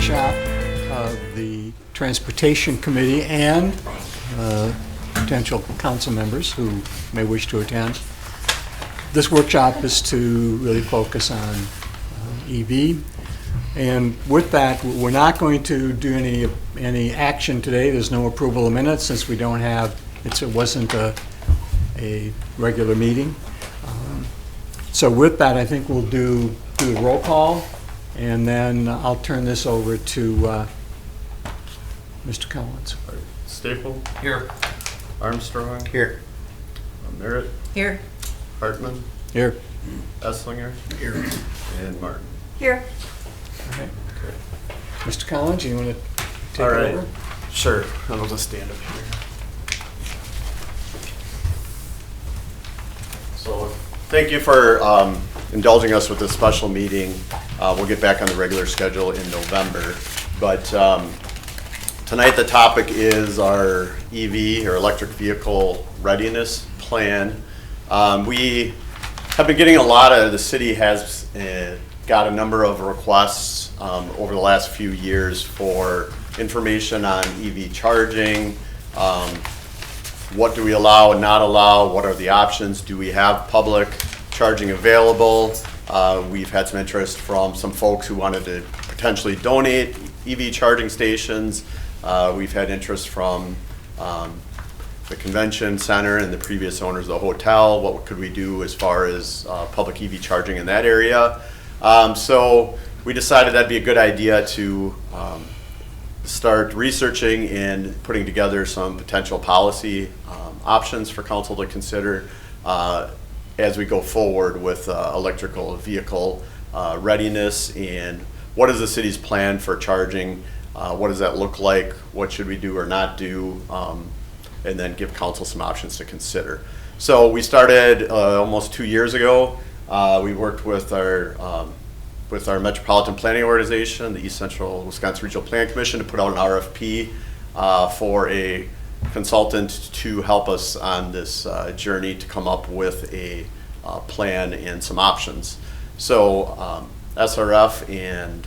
workshop of the Transportation Committee and potential council members who may wish to attend. This workshop is to really focus on EV. And with that, we're not going to do any action today. There's no approval of minutes since we don't have, it wasn't a regular meeting. So with that, I think we'll do the roll call, and then I'll turn this over to Mr. Collins. Staple? Here. Armstrong? Here. Merritt? Here. Hartman? Here. Esslinger? Here. And Martin. Here. Okay. Mr. Collins, you want to take All it right. over? Sure. I'll just stand up here. So thank you for indulging us with this special meeting. We'll get back on the regular schedule in November. But tonight the topic is our EV, or electric vehicle readiness plan. We have been getting the city has got a number of requests over the last few years for information on EV charging. What do we allow and not allow? What are the options? Do we have public charging available? We've had some interest from some folks who wanted to potentially donate EV charging stations. We've had interest from the convention center and the previous owners of the hotel. What could we do as far as public EV charging in that area? So we decided that'd be a good idea to start researching and putting together some potential policy options for council to consider as we go forward with electrical vehicle readiness, and what is the city's plan for charging? What does that look like? What should we do or not do? And then give council some options to consider. So we started almost 2 years ago. We worked with our Metropolitan Planning Organization, the East Central Wisconsin Regional Planning Commission, to put out an RFP for a consultant to help us on this journey to come up with a plan and some options. So SRF and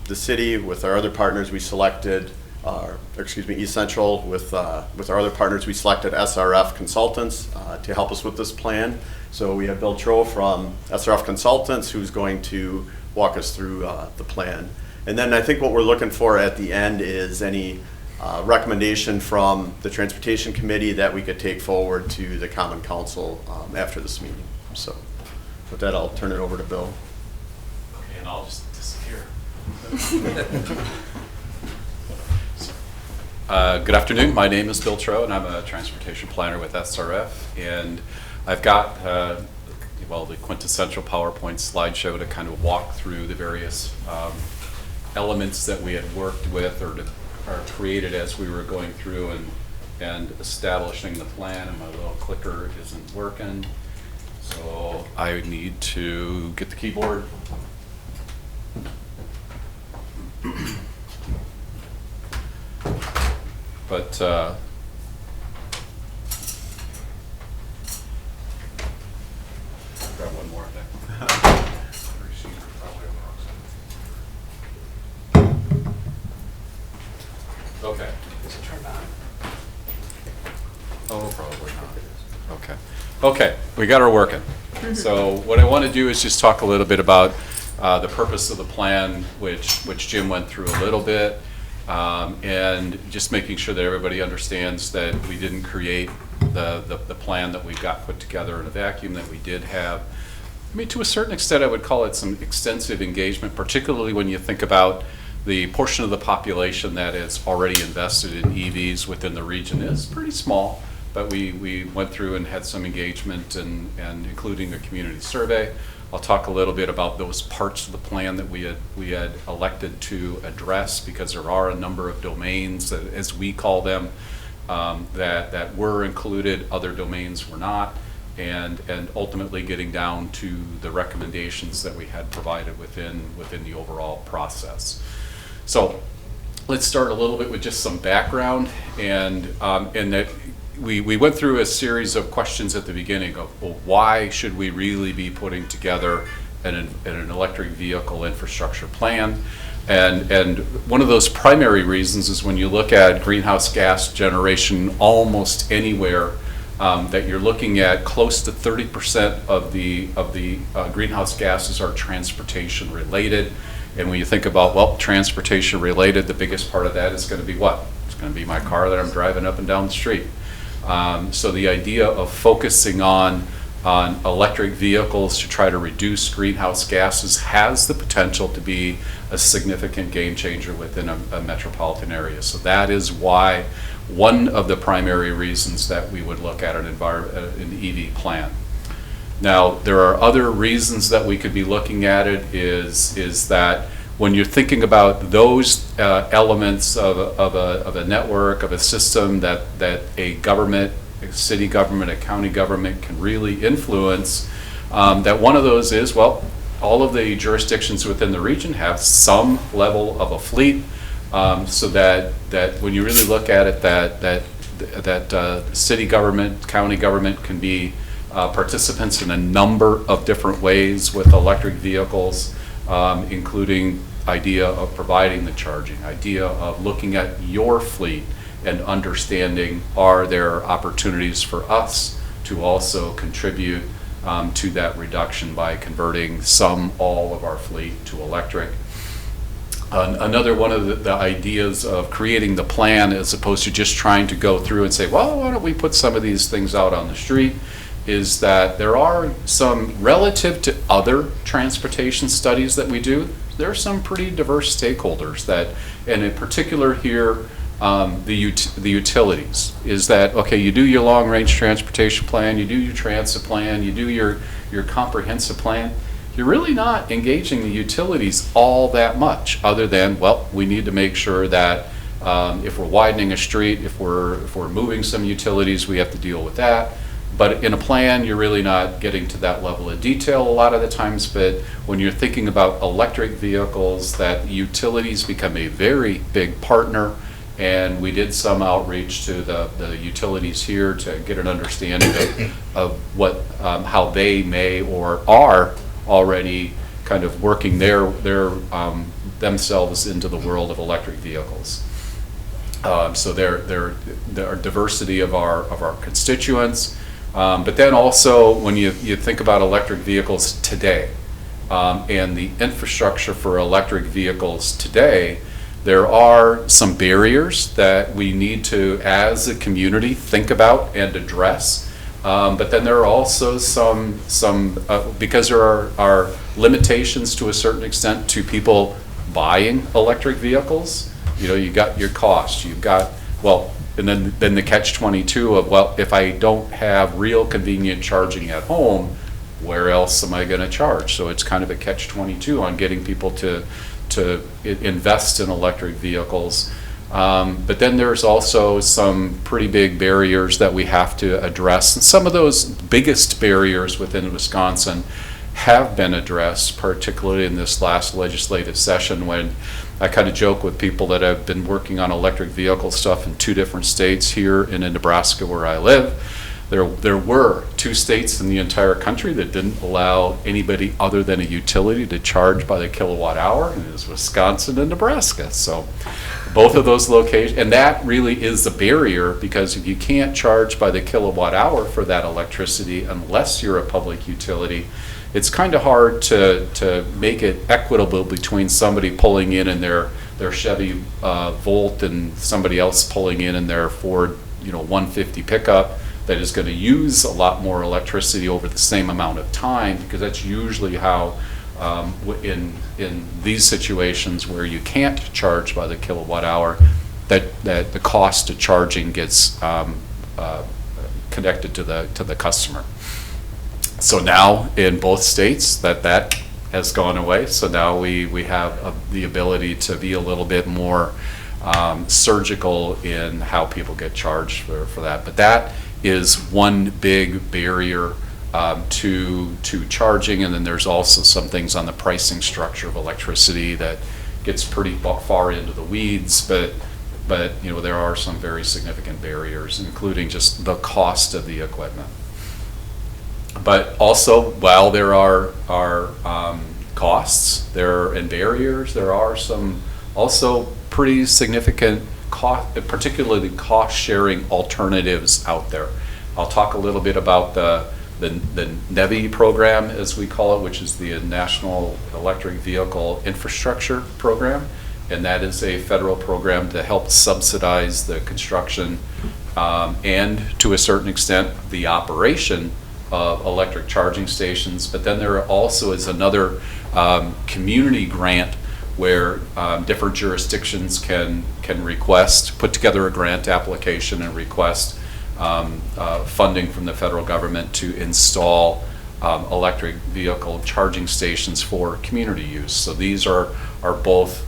the city, with our other partners, we selected, East Central, with our other partners, we selected SRF consultants to help us with this plan. So we have Bill Tro from SRF Consultants, who's going to walk us through the plan. And then I think what we're looking for at the end is any recommendation from the Transportation Committee that we could take forward to the Common Council after this meeting. So with that, I'll turn it over to Bill. Okay, and I'll just disappear. Good afternoon. My name is Bill Tro, and I'm a transportation planner with SRF. And I've got, the quintessential PowerPoint slideshow to kind of walk through the various elements that we had worked with or created as we were going through and establishing the plan. And my little clicker isn't working, so I need to get the keyboard. But grab one more of that. Okay. Is it turned on? Oh, probably not. Okay. Okay, we got her working. So what I want to do is just talk a little bit about the purpose of the plan, which Jim went through a little bit, and just making sure that everybody understands that we didn't create the plan that we've got put together in a vacuum, that we did have. I mean, to a certain extent, I would call it some extensive engagement, particularly when you think about the portion of the population that is already invested in EVs within the region is pretty small, but we went through and had some engagement and including a community survey. I'll talk a little bit about those parts of the plan that we had elected to address, because there are a number of domains, that, as we call them, that were included, other domains were not, and ultimately getting down to the recommendations that we had provided within the overall process. So let's start a little bit with just some background, and that we went through a series of questions at the beginning of, well, why should we really be putting together an electric vehicle infrastructure plan? And one of those primary reasons is when you look at greenhouse gas generation almost anywhere, that you're looking at close to 30% of the greenhouse gases are transportation related. And when you think about, well, transportation related, the biggest part of that is going to be what? It's going to be my car that I'm driving up and down the street. So the idea of focusing on electric vehicles to try to reduce greenhouse gases has the potential to be a significant game changer within a metropolitan area. So that is why one of the primary reasons that we would look at an EV plan. Now, there are other reasons that we could be looking at it is that when you're thinking about those elements of a network, of a system that a government, a city government, a county government can really influence, that one of those is, well, all of the jurisdictions within the region have some level of a fleet, so that when you really look at it, that city government, county government can be participants in a number of different ways with electric vehicles, including idea of providing the charging, idea of looking at your fleet and understanding, are there opportunities for us to also contribute to that reduction by converting all of our fleet to electric. Another one of the ideas of creating the plan, as opposed to just trying to go through and say, well, why don't we put some of these things out on the street, is that there are some, relative to other transportation studies that we do, there are some pretty diverse stakeholders that, and in particular here, the utilities, is that, okay, you do your long-range transportation plan, you do your transit plan, you do your comprehensive plan, you're really not engaging the utilities all that much, other than, well, we need to make sure that if we're widening a street, if we're moving some utilities, we have to deal with that. But in a plan, you're really not getting to that level of detail a lot of the times. But when you're thinking about electric vehicles, that utilities become a very big partner. And we did some outreach to the utilities here to get an understanding of what, how they may or are already kind of working their themselves into the world of electric vehicles. So there are diversity of our constituents. But then also, when you think about electric vehicles today, and the infrastructure for electric vehicles today, there are some barriers that we need to, as a community, think about and address. But then there are also some because there are limitations to a certain extent to people buying electric vehicles. You know, you got your cost, you've got, well, and then the catch-22 of, well, if I don't have real convenient charging at home, where else am I going to charge? So it's kind of a catch-22 on getting people to invest in electric vehicles. But then there's also some pretty big barriers that we have to address. And some of those biggest barriers within Wisconsin have been addressed, particularly in this last legislative session, when I kind of joke with people that have been working on electric vehicle stuff in 2 different states here and in Nebraska where I live. There were 2 states in the entire country that didn't allow anybody other than a utility to charge by the kilowatt hour, and it was Wisconsin and Nebraska. So both of those locations, and that really is the barrier, because if you can't charge by the kilowatt hour for that electricity unless you're a public utility, it's kind of hard to make it equitable between somebody pulling in their Chevy Volt and somebody else pulling in their Ford 150 pickup that is going to use a lot more electricity over the same amount of time, because that's usually how in these situations where you can't charge by the kilowatt hour, that the cost of charging gets connected to the customer. So now in both states that has gone away. So now we have the ability to be a little bit more surgical in how people get charged for that. But that is one big barrier to charging. And then there's also some things on the pricing structure of electricity that gets pretty far into the weeds. But there are some very significant barriers, including just the cost of the equipment. But also, while there are costs and barriers. There are some also pretty significant cost, particularly cost-sharing alternatives out there. I'll talk a little bit about the NEVI program, as we call it, which is the National Electric Vehicle Infrastructure Program, and that is a federal program to help subsidize the construction and, to a certain extent, the operation of electric charging stations. But then there also is another community grant where different jurisdictions can put together a grant application and request funding from the federal government to install electric vehicle charging stations for community use. So these are both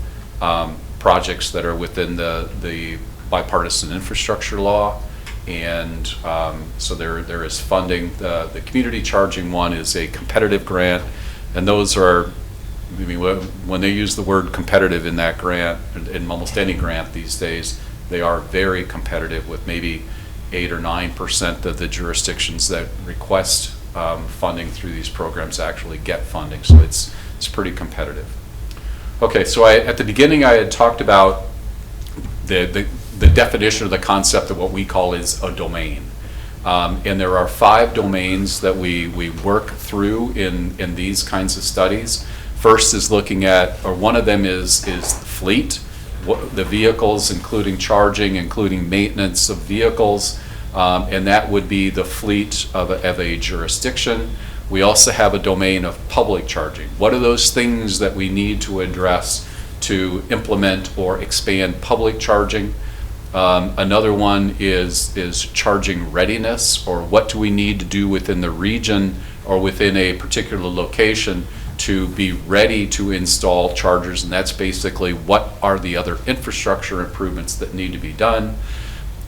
projects that are within the bipartisan infrastructure law, and so there is funding. The community charging one is a competitive grant, and those are, I mean, when they use the word competitive in that grant, in almost any grant these days, they are very competitive, with maybe 8 or 9% of the jurisdictions that request funding through these programs actually get funding. So it's pretty competitive. Okay, so at the beginning I had talked about the definition or the concept of what we call is a domain. And there are 5 domains that we work through in these kinds of studies. First is looking at, or one of them is the fleet, the vehicles, including charging, including maintenance of vehicles, and that would be the fleet of a jurisdiction. We also have a domain of public charging. What are those things that we need to address to implement or expand public charging? Another one is charging readiness, or what do we need to do within the region or within a particular location to be ready to install chargers, and that's basically what are the other infrastructure improvements that need to be done.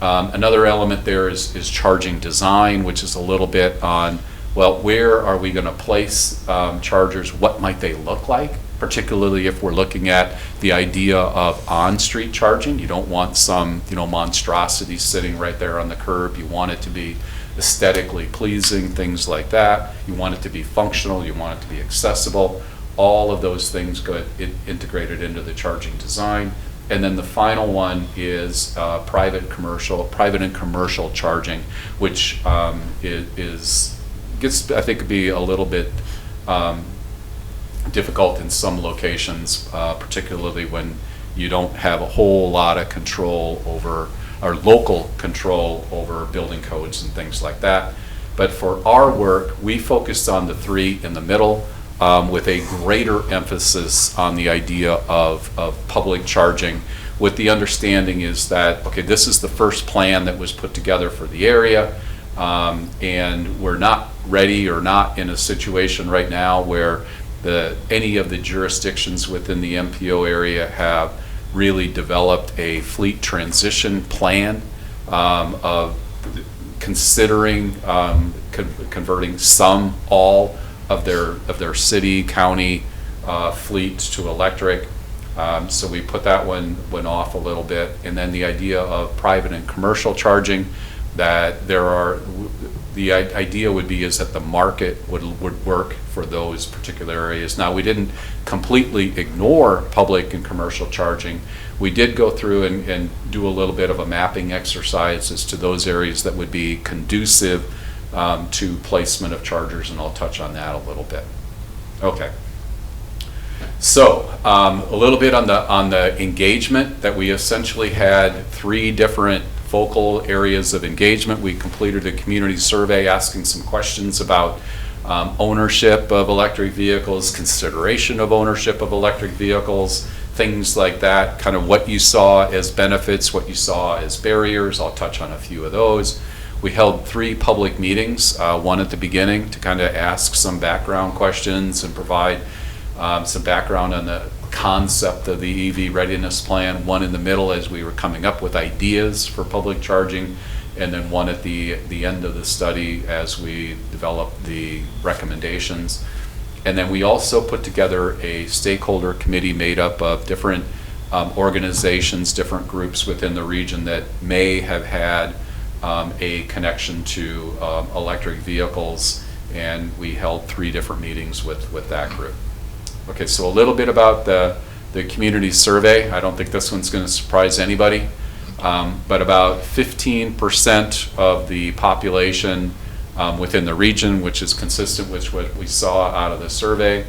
Another element there is charging design, which is a little bit on, well, where are we going to place chargers? What might they look like? Particularly if we're looking at the idea of on-street charging. You don't want some, monstrosity sitting right there on the curb. You want it to be aesthetically pleasing, things like that. You want it to be functional. You want it to be accessible. All of those things get integrated into the charging design. And then the final one is private and commercial charging, which gets, I think, to be a little bit difficult in some locations, particularly when you don't have a whole lot of control over, or local control over, building codes and things like that. But for our work, we focused on the 3 in the middle, with a greater emphasis on the idea of public charging, with the understanding is that, okay, this is the first plan that was put together for the area, and we're not ready or not in a situation right now where any of the jurisdictions within the MPO area have really developed a fleet transition plan of considering converting all of their city, county fleets to electric. So we put that one off a little bit. And then the idea of private and commercial charging, that the idea would be is that the market would work for those particular areas. Now, we didn't completely ignore public and commercial charging. We did go through and do a little bit of a mapping exercise as to those areas that would be conducive to placement of chargers, and I'll touch on that a little bit. Okay. So a little bit on the engagement, that we essentially had 3 different focal areas of engagement. We completed a community survey asking some questions about ownership of electric vehicles, consideration of ownership of electric vehicles, things like that, kind of what you saw as benefits, what you saw as barriers. I'll touch on a few of those. We held 3 public meetings, one at the beginning to kind of ask some background questions and provide some background on the concept of the EV readiness plan, one in the middle as we were coming up with ideas for public charging, and then one at the end of the study as we developed the recommendations. And then we also put together a stakeholder committee made up of different organizations, different groups within the region that may have had a connection to electric vehicles, and we held 3 different meetings with that group. Okay, so a little bit about the community survey. I don't think this one's going to surprise anybody, but about 15% of the population within the region, which is consistent with what we saw out of the survey,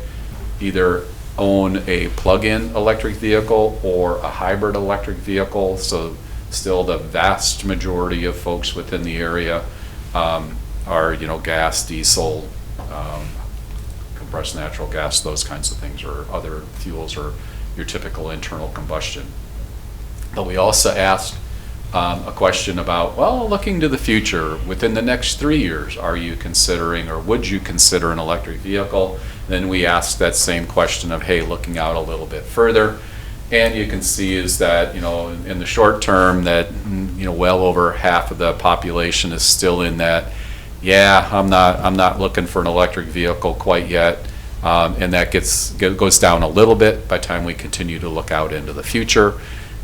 either own a plug-in electric vehicle or a hybrid electric vehicle. So still the vast majority of folks within the area are, gas, diesel, compressed natural gas, those kinds of things, or other fuels, or your typical internal combustion. But we also asked a question about, well, looking to the future, within the next 3 years, are you considering, or would you consider an electric vehicle? Then we asked that same question of, hey, looking out a little bit further. And you can see is that, in the short term that, well over half of the population is still in that, yeah, I'm not looking for an electric vehicle quite yet. And that goes down a little bit by the time we continue to look out into the future.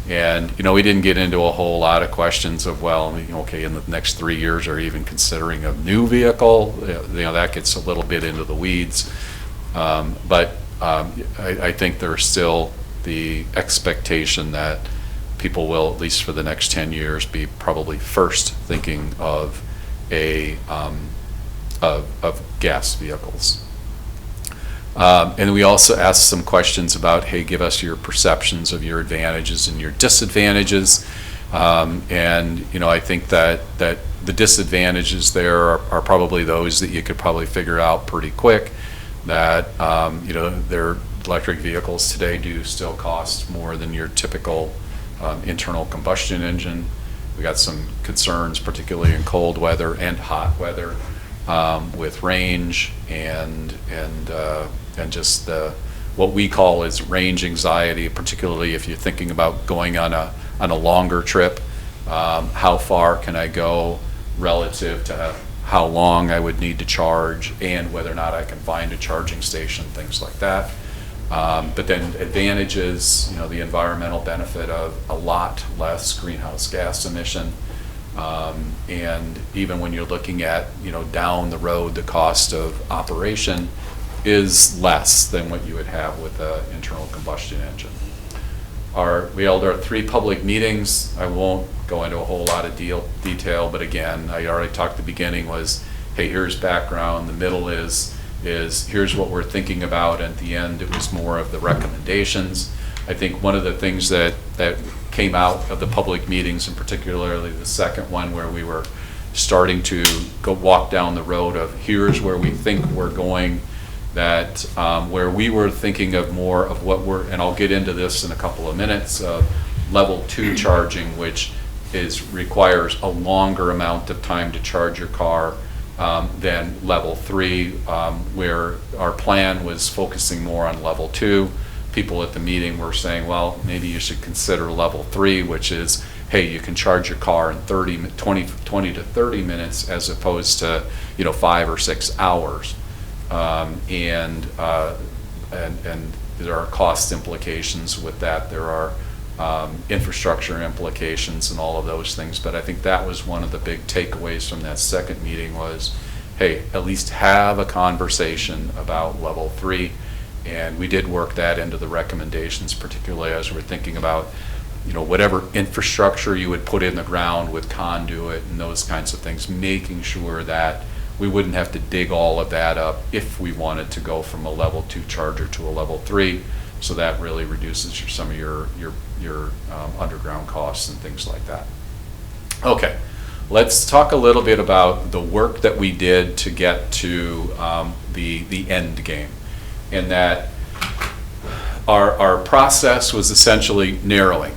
And, we didn't get into a whole lot of questions of, well, okay, in the next 3 years, are you even considering a new vehicle? That gets a little bit into the weeds. But I think there's still the expectation that people will, at least for the next 10 years, be probably first thinking of of gas vehicles. And we also asked some questions about, hey, give us your perceptions of your advantages and your disadvantages. And I think that the disadvantages there are probably those that you could probably figure out pretty quick. That their electric vehicles today do still cost more than your typical internal combustion engine. We got some concerns, particularly in cold weather and hot weather, with range and just what we call is range anxiety, particularly if you're thinking about going on a longer trip. How far can I go relative to how long I would need to charge, and whether or not I can find a charging station, things like that. But then advantages, the environmental benefit of a lot less greenhouse gas emission. And even when you're looking at, down the road, the cost of operation is less than what you would have with an internal combustion engine. We held our 3 public meetings. I won't go into a whole lot of detail, but again, I already talked at the beginning was, hey, here's background. The middle is here's what we're thinking about. At the end, it was more of the recommendations. I think one of the things that came out of the public meetings, and particularly the second one where we were starting to go walk down the road of here's where we think we're going, that where we were thinking of more of what and I'll get into this in a couple of minutes, level 2 charging, which requires a longer amount of time to charge your car than level 3, where our plan was focusing more on level 2. People at the meeting were saying, well, maybe you should consider level 3, which is, hey, you can charge your car in 20 to 30 minutes as opposed to 5 or 6 hours. And there are cost implications with that. There are infrastructure implications and all of those things. But I think that was one of the big takeaways from that second meeting was, hey, at least have a conversation about level 3. And we did work that into the recommendations, particularly as we're thinking about, whatever infrastructure you would put in the ground with conduit and those kinds of things, making sure that we wouldn't have to dig all of that up if we wanted to go from a level 2 charger to a level 3. So that really reduces some of your underground costs and things like that. Okay, let's talk a little bit about the work that we did to get to the end game. And that our process was essentially narrowing.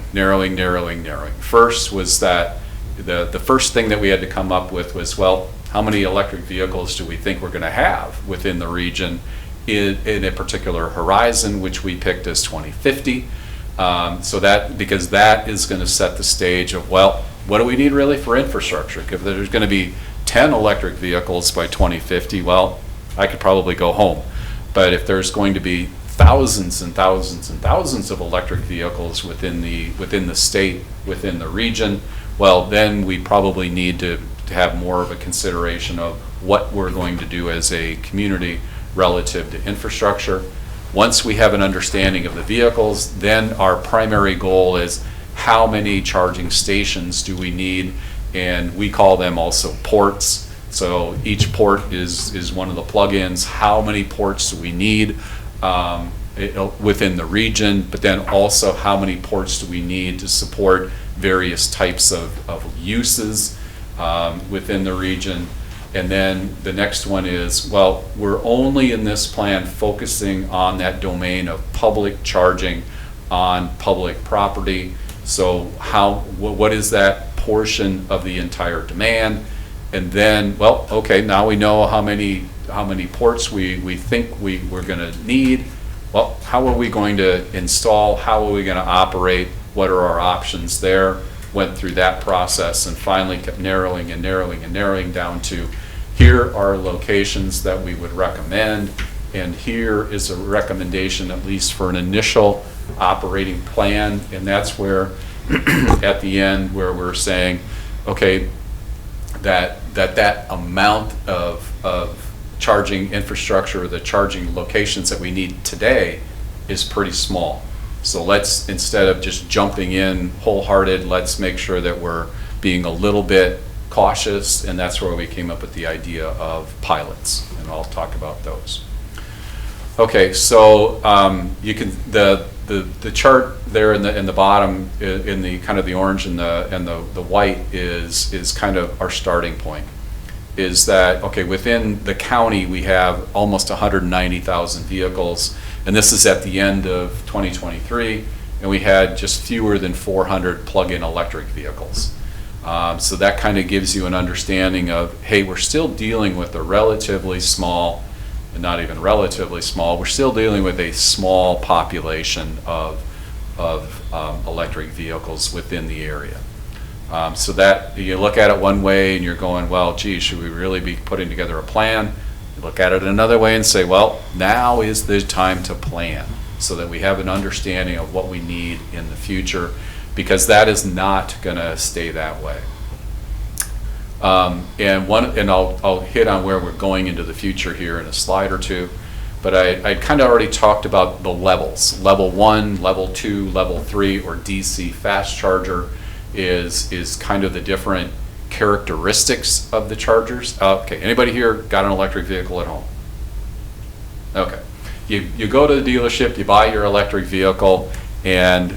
First was that the first thing that we had to come up with was, well, how many electric vehicles do we think we're going to have within the region in a particular horizon, which we picked as 2050. Because that is going to set the stage of, well, what do we need really for infrastructure? If there's going to be 10 electric vehicles by 2050, well, I could probably go home. But if there's going to be thousands and thousands and thousands of electric vehicles within the state, within the region, well, then we probably need to have more of a consideration of what we're going to do as a community relative to infrastructure. Once we have an understanding of the vehicles, then our primary goal is how many charging stations do we need, and we call them also ports. So each port is one of the plugins. How many ports do we need within the region, but then also how many ports do we need to support various types of uses within the region. And then the next one is, well, we're only in this plan focusing on that domain of public charging on public property. So what is that portion of the entire demand? And then, well, okay, now we know how many ports we think we're gonna need. Well, how are we going to install? How are we gonna operate? What are our options there? Went through that process and finally kept narrowing and narrowing and narrowing down to, here are locations that we would recommend, and here is a recommendation, at least for an initial operating plan. And that's where, at the end, where we're saying, okay, that amount of charging infrastructure, the charging locations that we need today is pretty small. So let's, instead of just jumping in wholehearted, let's make sure that we're being a little bit cautious, and that's where we came up with the idea of pilots, and I'll talk about those. Okay, so you can the chart there in the bottom, in the kind of the orange and the white is kind of our starting point. Is that, okay, within the county we have almost 190,000 vehicles, and this is at the end of 2023, and we had just fewer than 400 plug-in electric vehicles. So that kind of gives you an understanding of, hey, we're still dealing with a relatively small, and not even relatively small, we're still dealing with a small population of electric vehicles within the area. So that you look at it one way and you're going, well, gee, should we really be putting together a plan? You look at it another way and say, well, now is the time to plan so that we have an understanding of what we need in the future, because that is not going to stay that way. And I'll hit on where we're going into the future here in a slide or two, but I kind of already talked about the levels. Level 1, level 2, level 3, or DC fast charger is kind of the different characteristics of the chargers. Okay, anybody here got an electric vehicle at home? Okay, you go to the dealership, you buy your electric vehicle, and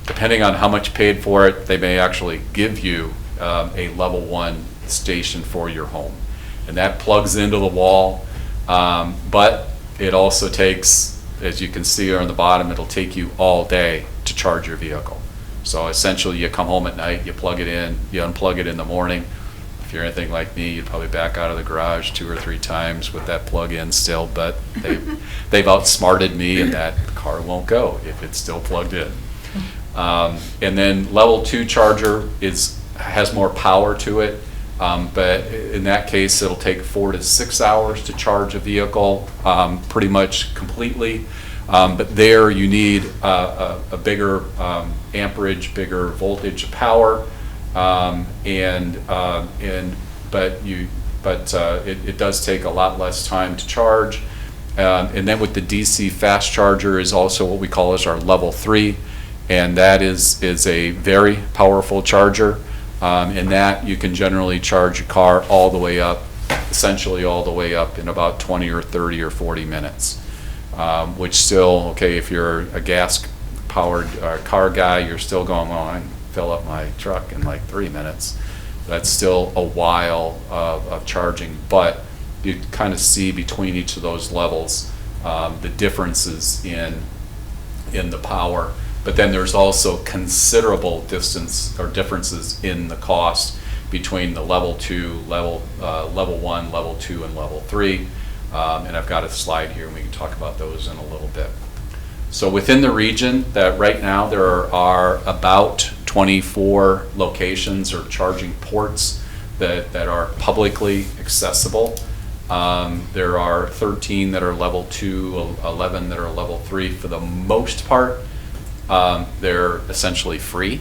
depending on how much you paid for it, they may actually give you a level 1 station for your home, and that plugs into the wall, but it also takes, as you can see on the bottom, it'll take you all day to charge your vehicle. So essentially you come home at night, you plug it in, you unplug it in the morning. If you're anything like me, you'd probably back out of the garage 2 or 3 times with that plug in still, but they've outsmarted me, and that car won't go if it's still plugged in. And then level 2 charger has more power to it, but in that case it'll take 4 to 6 hours to charge a vehicle pretty much completely. But there you need a bigger amperage, bigger voltage power, but it does take a lot less time to charge. And then with the DC fast charger is also what we call as our level 3, and that is a very powerful charger. In that you can generally charge your car all the way up, essentially all the way up in about 20 or 30 or 40 minutes. Which still, okay, if you're a gas-powered car guy, you're still going, well, I can fill up my truck in like 3 minutes. That's still a while of charging, but you kind of see between each of those levels the differences in the power. But then there's also considerable distance or differences in the cost between the level 2, level 1, level 2, and level 3. And I've got a slide here, and we can talk about those in a little bit. So within the region, that right now there are about 24 locations or charging ports that are publicly accessible. There are 13 that are level 2, 11 that are level 3. For the most part, they're essentially free.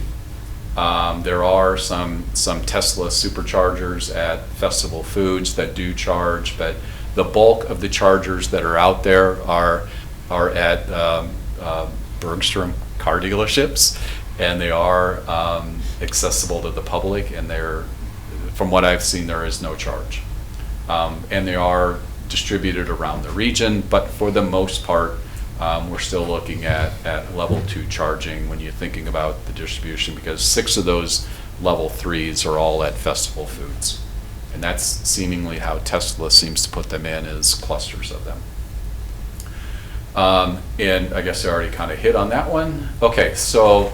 There are some Tesla superchargers at Festival Foods that do charge, but the bulk of the chargers that are out there are are at Bergstrom car dealerships, and they are accessible to the public, and they're, from what I've seen, there is no charge. And they are distributed around the region, but for the most part, we're still looking at level 2 charging when you're thinking about the distribution, because 6 of those level 3s are all at Festival Foods. And that's seemingly how Tesla seems to put them in, is clusters of them. And I guess I already kind of hit on that one. Okay, so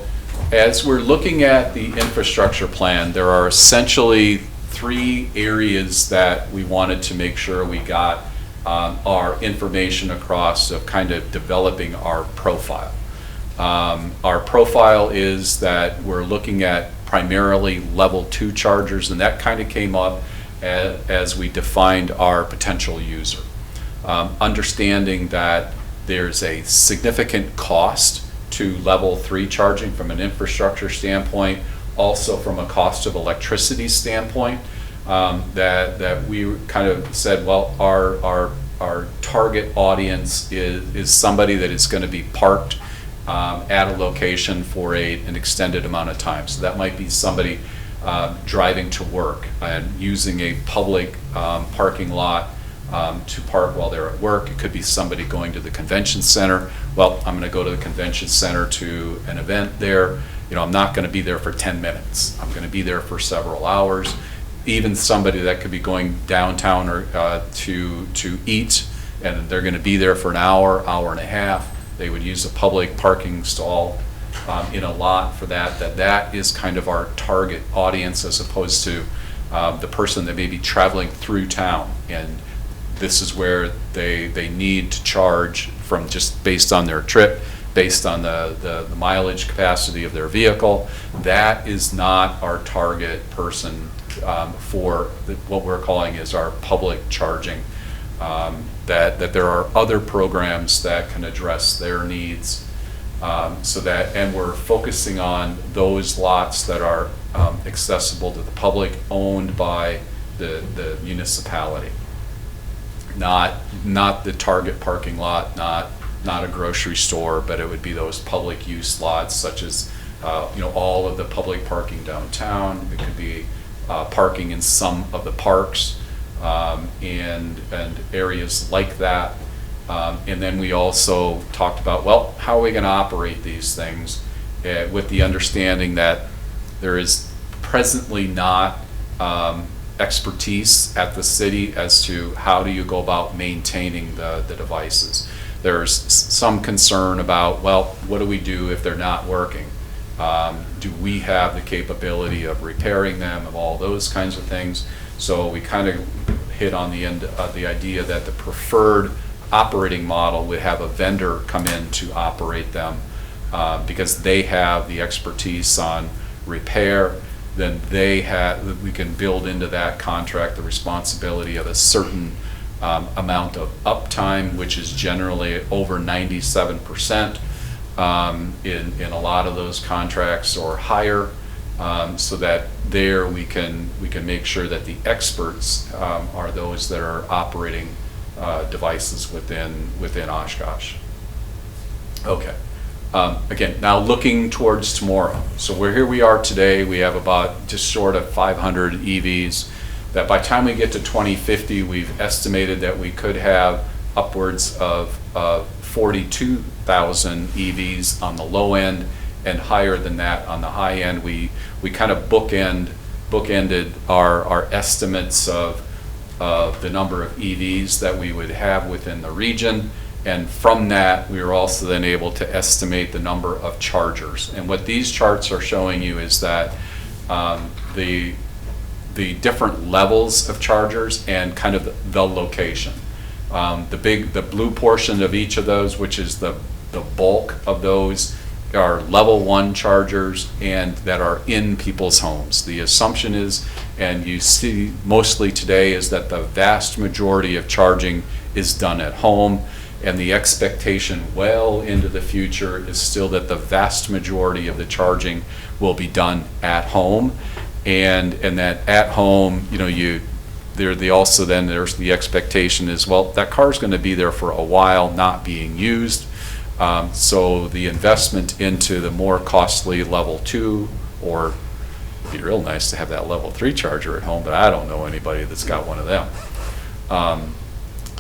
as we're looking at the infrastructure plan, there are essentially 3 areas that we wanted to make sure we got our information across of kind of developing our profile. Our profile is that we're looking at primarily level 2 chargers, and that kind of came up as we defined our potential user. Understanding that there's a significant cost to level 3 charging from an infrastructure standpoint, also from a cost of electricity standpoint, that we kind of said, well, our target audience is somebody that is going to be parked at a location for an extended amount of time. So that might be somebody driving to work and using a public parking lot to park while they're at work. It could be somebody going to the convention center. Well, I'm going to go to the convention center to an event there. You know, I'm not going to be there for 10 minutes. I'm going to be there for several hours. Even somebody that could be going downtown or to eat, and they're going to be there for an hour, hour and a half. They would use a public parking stall in a lot for that. That is kind of our target audience, as opposed to the person that may be traveling through town, and this is where they need to charge from, just based on their trip, based on the mileage capacity of their vehicle. That is not our target person for what we're calling is our public charging. That there are other programs that can address their needs, so that, and we're focusing on those lots that are accessible to the public, owned by the municipality. Not the Target parking lot, not a grocery store, but it would be those public use lots, such as all of the public parking downtown. It could be parking in some of the parks and areas like that. And then we also talked about, well, how are we going to operate these things with the understanding that there is presently not expertise at the city as to how do you go about maintaining the devices. There's some concern about, well, what do we do if they're not working? Do we have the capability of repairing them, of all those kinds of things? So we kind of hit on the end of the idea that the preferred operating model would have a vendor come in to operate them because they have the expertise on repair. Then we can build into that contract the responsibility of a certain amount of uptime, which is generally over 97% in a lot of those contracts, or higher, so that there we can make sure that the experts are those that are operating devices within Oshkosh. Okay. Again, now looking towards tomorrow. So here we are today. We have about just short of 500 EVs. That by the time we get to 2050, we've estimated that we could have upwards of 42,000 EVs on the low end, and higher than that on the high end. We kind of bookended our estimates of the number of EVs that we would have within the region. And from that, we were also then able to estimate the number of chargers. And what these charts are showing you is that the different levels of chargers and kind of the location. The blue portion of each of those, which is the bulk of those, are level 1 chargers and that are in people's homes. The assumption is, and you see mostly today, is that the vast majority of charging is done at home. And the expectation well into the future is still that the vast majority of the charging will be done at home, and that at home, also then there's the expectation is, well, that car's going to be there for a while, not being used. So the investment into the more costly level 2, or it'd be real nice to have that level 3 charger at home, but I don't know anybody that's got one of them.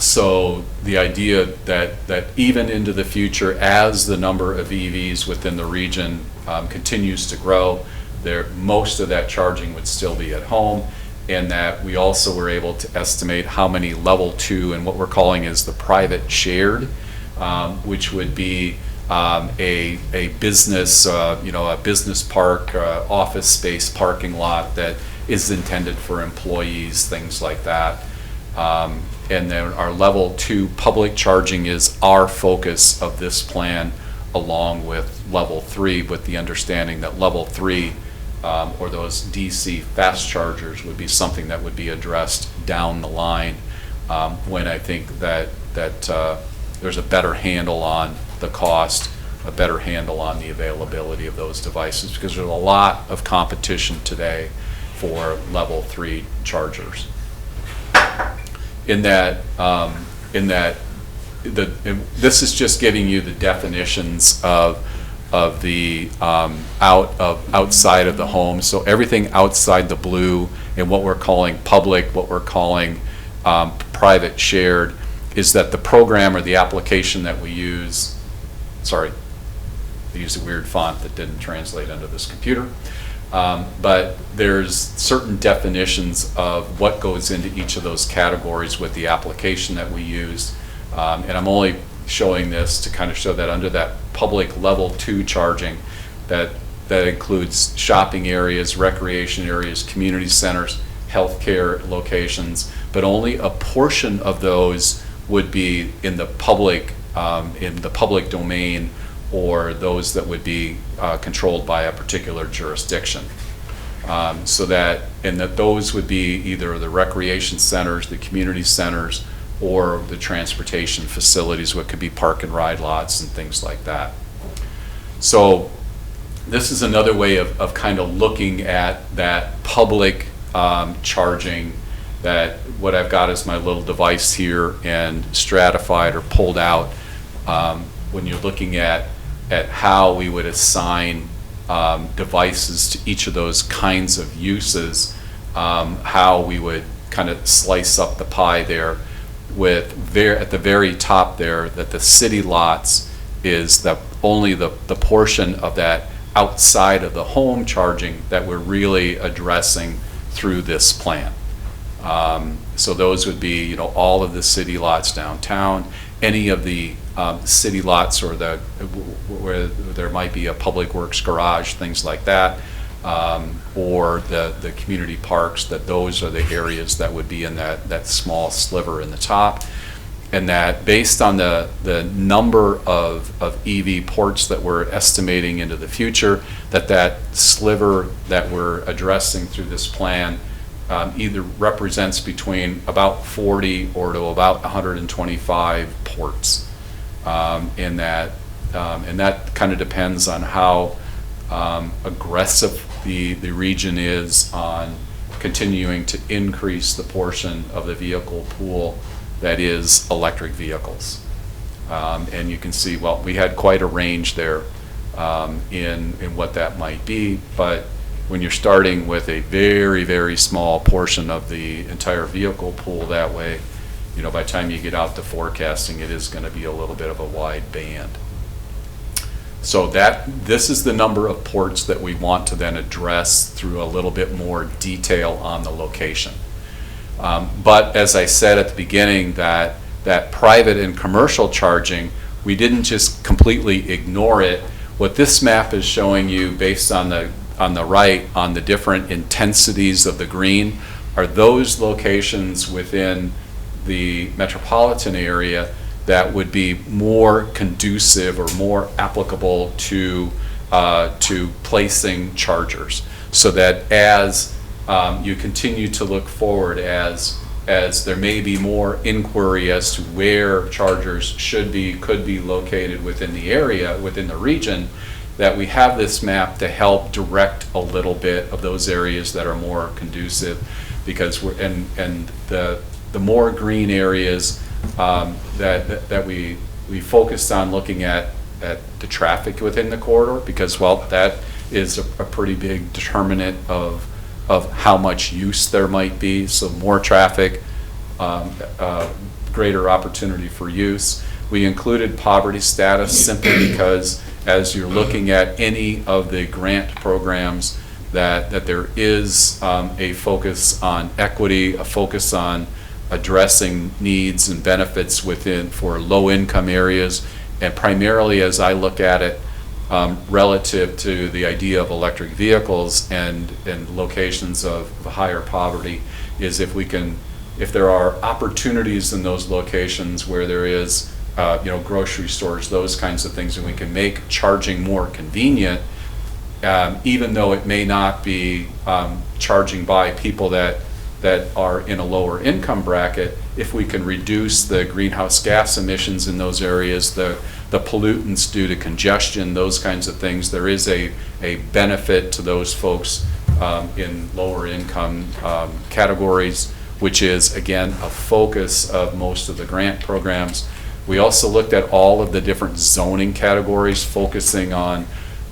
So the idea that even into the future, as the number of EVs within the region continues to grow, most of that charging would still be at home, and that we also were able to estimate how many level 2 and what we're calling is the private shared, which would be a business, a business park, office space parking lot that is intended for employees, things like that. And then our level 2 public charging is our focus of this plan, along with level 3, with the understanding that level 3 or those DC fast chargers would be something that would be addressed down the line when I think that there's a better handle on the cost, a better handle on the availability of those devices, because there's a lot of competition today for level 3 chargers. This is just giving you the definitions of the outside of the home. So everything outside the blue and what we're calling public, what we're calling private shared, is that the program or the application that we use, sorry, I used a weird font that didn't translate onto this computer. But there's certain definitions of what goes into each of those categories with the application that we use. And I'm only showing this to kind of show that under that public level 2 charging, that includes shopping areas, recreation areas, community centers, healthcare locations, but only a portion of those would be in the public domain, or those that would be controlled by a particular jurisdiction. So that those would be either the recreation centers, the community centers, or the transportation facilities, what could be park and ride lots and things like that. So this is another way of kind of looking at that public charging, that what I've got is my little device here and stratified or pulled out when you're looking at how we would assign devices to each of those kinds of uses, how we would kind of slice up the pie there, with at the very top there that the city lots is only the portion of that outside of the home charging that we're really addressing through this plan. So those would be, all of the city lots downtown, any of the city lots or where there might be a public works garage, things like that, or the community parks, those are the areas that would be in that small sliver in the top. And that based on the number of EV ports that we're estimating into the future, that sliver that we're addressing through this plan either represents between about 40 or to about 125 ports. And that kind of depends on how aggressive the region is on continuing to increase the portion of the vehicle pool that is electric vehicles. And you can see, well, we had quite a range there in what that might be, but when you're starting with a very, very small portion of the entire vehicle pool that way, by the time you get out to forecasting, it is going to be a little bit of a wide band. So this is the number of ports that we want to then address through a little bit more detail on the location. But as I said at the beginning, that private and commercial charging, we didn't just completely ignore it. What this map is showing you, based on the right, on the different intensities of the green, are those locations within the metropolitan area that would be more conducive or more applicable to placing chargers, so that as you continue to look forward, as there may be more inquiry as to where chargers could be located within the area, within the region, that we have this map to help direct a little bit of those areas that are more conducive. because the more green areas that we focused on looking at the traffic within the corridor, because, well, that is a pretty big determinant of how much use there might be. So more traffic, greater opportunity for use. We included poverty status simply because as you're looking at any of the grant programs, that there is a focus on equity, a focus on addressing needs and benefits for low-income areas, and primarily as I look at it, relative to the idea of electric vehicles and locations of higher poverty, is if there are opportunities in those locations where there is grocery stores, those kinds of things, and we can make charging more convenient, even though it may not be charging by people that are in a lower income bracket. If we can reduce the greenhouse gas emissions in those areas, the pollutants due to congestion, those kinds of things, there is a benefit to those folks in lower income categories, which is, again, a focus of most of the grant programs. We also looked at all of the different zoning categories, focusing on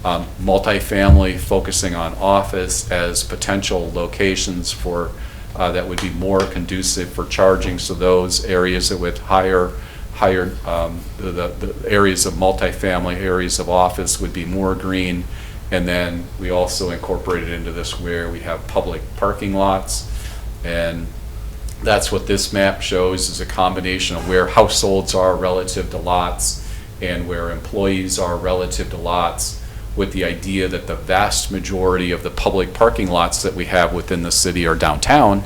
multifamily, focusing on office as potential locations for that would be more conducive for charging. So those areas that with higher the areas of multifamily, areas of office would be more green. And then we also incorporated into this where we have public parking lots, and that's what this map shows, is a combination of where households are relative to lots and where employees are relative to lots, with the idea that the vast majority of the public parking lots that we have within the city are downtown.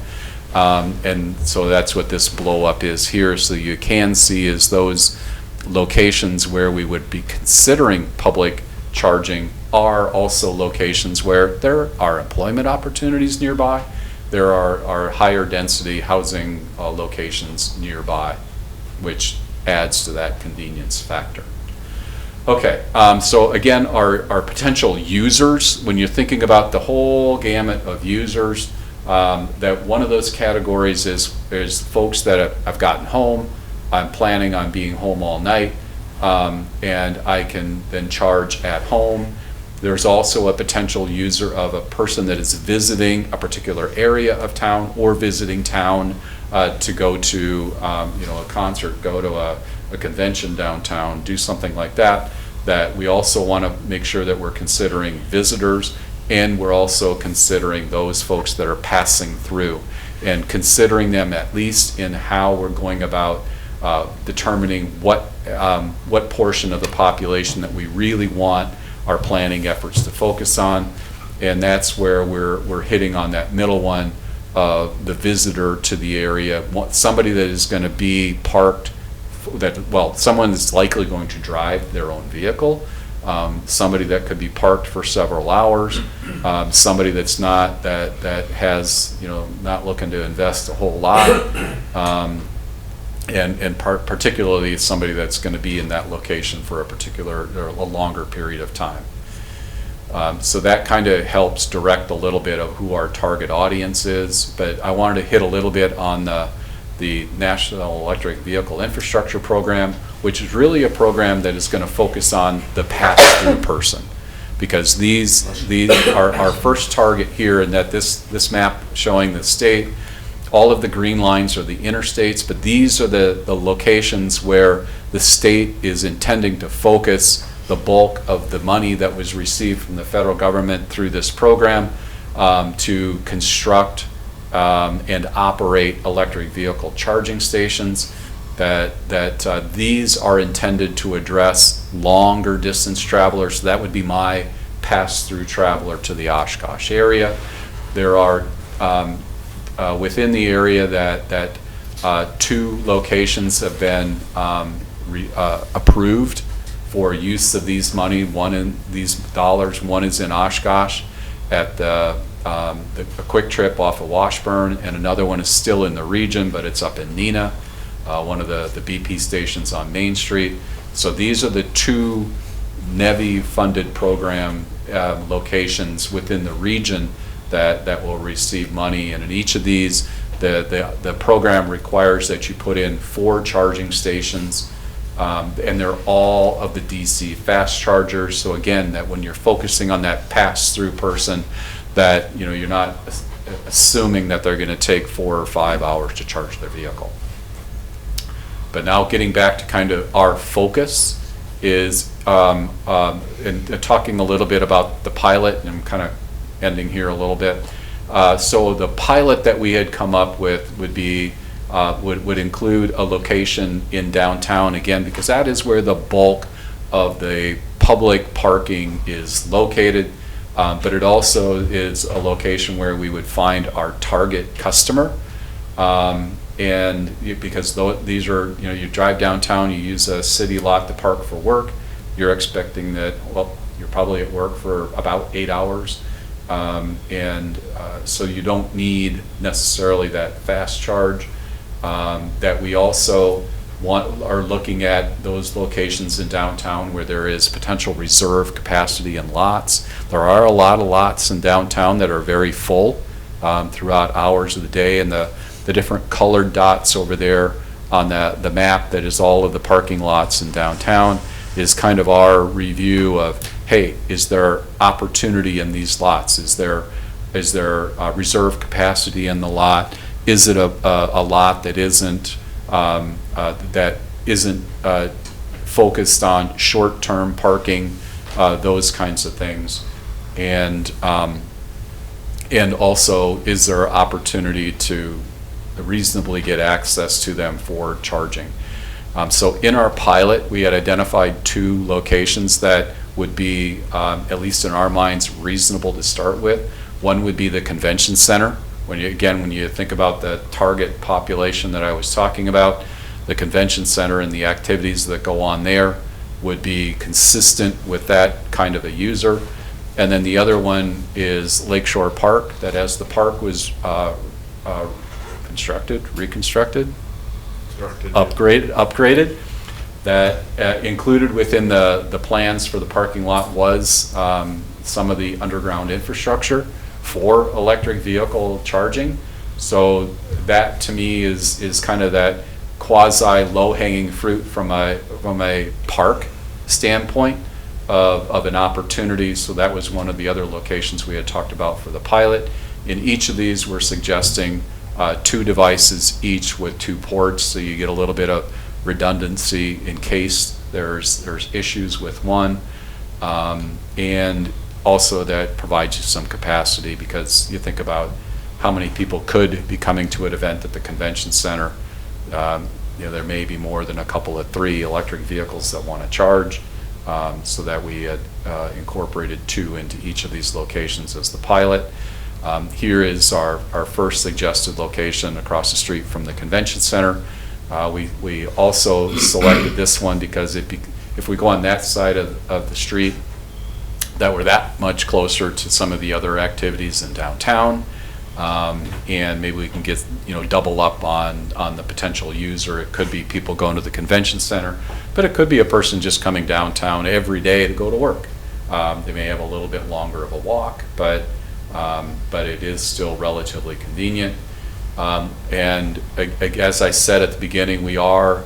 And so that's what this blow up is here. So you can see is those locations where we would be considering public charging are also locations where there are employment opportunities nearby. There are higher density housing locations nearby, which adds to that convenience factor. Okay, so again, our potential users, when you're thinking about the whole gamut of users, that one of those categories is folks that have gotten home. I'm planning on being home all night, and I can then charge at home. There's also a potential user of a person that is visiting a particular area of town or visiting town to go to a concert, go to a convention downtown, do something like that. That we also want to make sure that we're considering visitors, and we're also considering those folks that are passing through, and considering them at least in how we're going about determining what portion of the population that we really want our planning efforts to focus on. And that's where we're hitting on that middle one of the visitor to the area, somebody that is going to be parked, someone that's likely going to drive their own vehicle, somebody that could be parked for several hours, somebody that's not, that has, not looking to invest a whole lot, and particularly somebody that's going to be in that location for a particular or a longer period of time. So that kind of helps direct a little bit of who our target audience is, but I wanted to hit a little bit on the National Electric Vehicle Infrastructure Program, which is really a program that is going to focus on the pass-through person, because these are our first target here, and that this map showing the state, all of the green lines are the interstates, but these are the locations where the state is intending to focus the bulk of the money that was received from the federal government through this program to construct and operate electric vehicle charging stations. That these are intended to address longer distance travelers. So that would be my pass-through traveler to the Oshkosh area. There are within the area that 2 locations have been approved for use of these money. One in these dollars. One is in Oshkosh at the Quick Trip off of Washburn, and another one is still in the region, but it's up in Neenah, one of the BP stations on Main Street. So these are the 2 NEVI funded program locations within the region that will receive money. And in each of these, the program requires that you put in 4 charging stations, and they're all of the DC fast chargers. So again, that when you're focusing on that pass-through person, that you're not assuming that they're going to take 4 or 5 hours to charge their vehicle. But now getting back to kind of our focus is and talking a little bit about the pilot, and I'm kind of ending here a little bit. So the pilot that we had come up with would be would include a location in downtown, again, because that is where the bulk of the public parking is located. But it also is a location where we would find our target customer. Because these are, you drive downtown, you use a city lot to park for work, you're expecting that, well, you're probably at work for about 8 hours. So you don't need necessarily that fast charge. That we also are looking at those locations in downtown where there is potential reserve capacity in lots. There are a lot of lots in downtown that are very full throughout hours of the day, and the different colored dots over there on the map that is all of the parking lots in downtown is kind of our review of, hey, is there opportunity in these lots? Is there reserve capacity in the lot? Is it a lot that isn't focused on short-term parking, those kinds of things, and also is there opportunity to reasonably get access to them for charging? So in our pilot, we had identified 2 locations that would be, at least in our minds, reasonable to start with. One would be the convention center. When you think about the target population that I was talking about, the convention center and the activities that go on there would be consistent with that kind of a user. And then the other one is Lakeshore Park, that as the park was reconstructed, upgraded, that included within the plans for the parking lot was some of the underground infrastructure for electric vehicle charging. So that to me is kind of that quasi low-hanging fruit from a park standpoint of an opportunity. So that was one of the other locations we had talked about for the pilot. In each of these, we're suggesting 2 devices each with 2 ports, so you get a little bit of redundancy in case there's issues with one, and also that provides you some capacity, because you think about how many people could be coming to an event at the convention center. There may be more than a couple of 3 electric vehicles that want to charge, so that we had incorporated 2 into each of these locations as the pilot. Here is our first suggested location across the street from the convention center. We also selected this one because if we go on that side of the street, that we're that much closer to some of the other activities in downtown, and maybe we can get double up on the potential user. It could be people going to the convention center, but it could be a person just coming downtown every day to go to work. They may have a little bit longer of a walk, but it is still relatively convenient. And as I said at the beginning, we are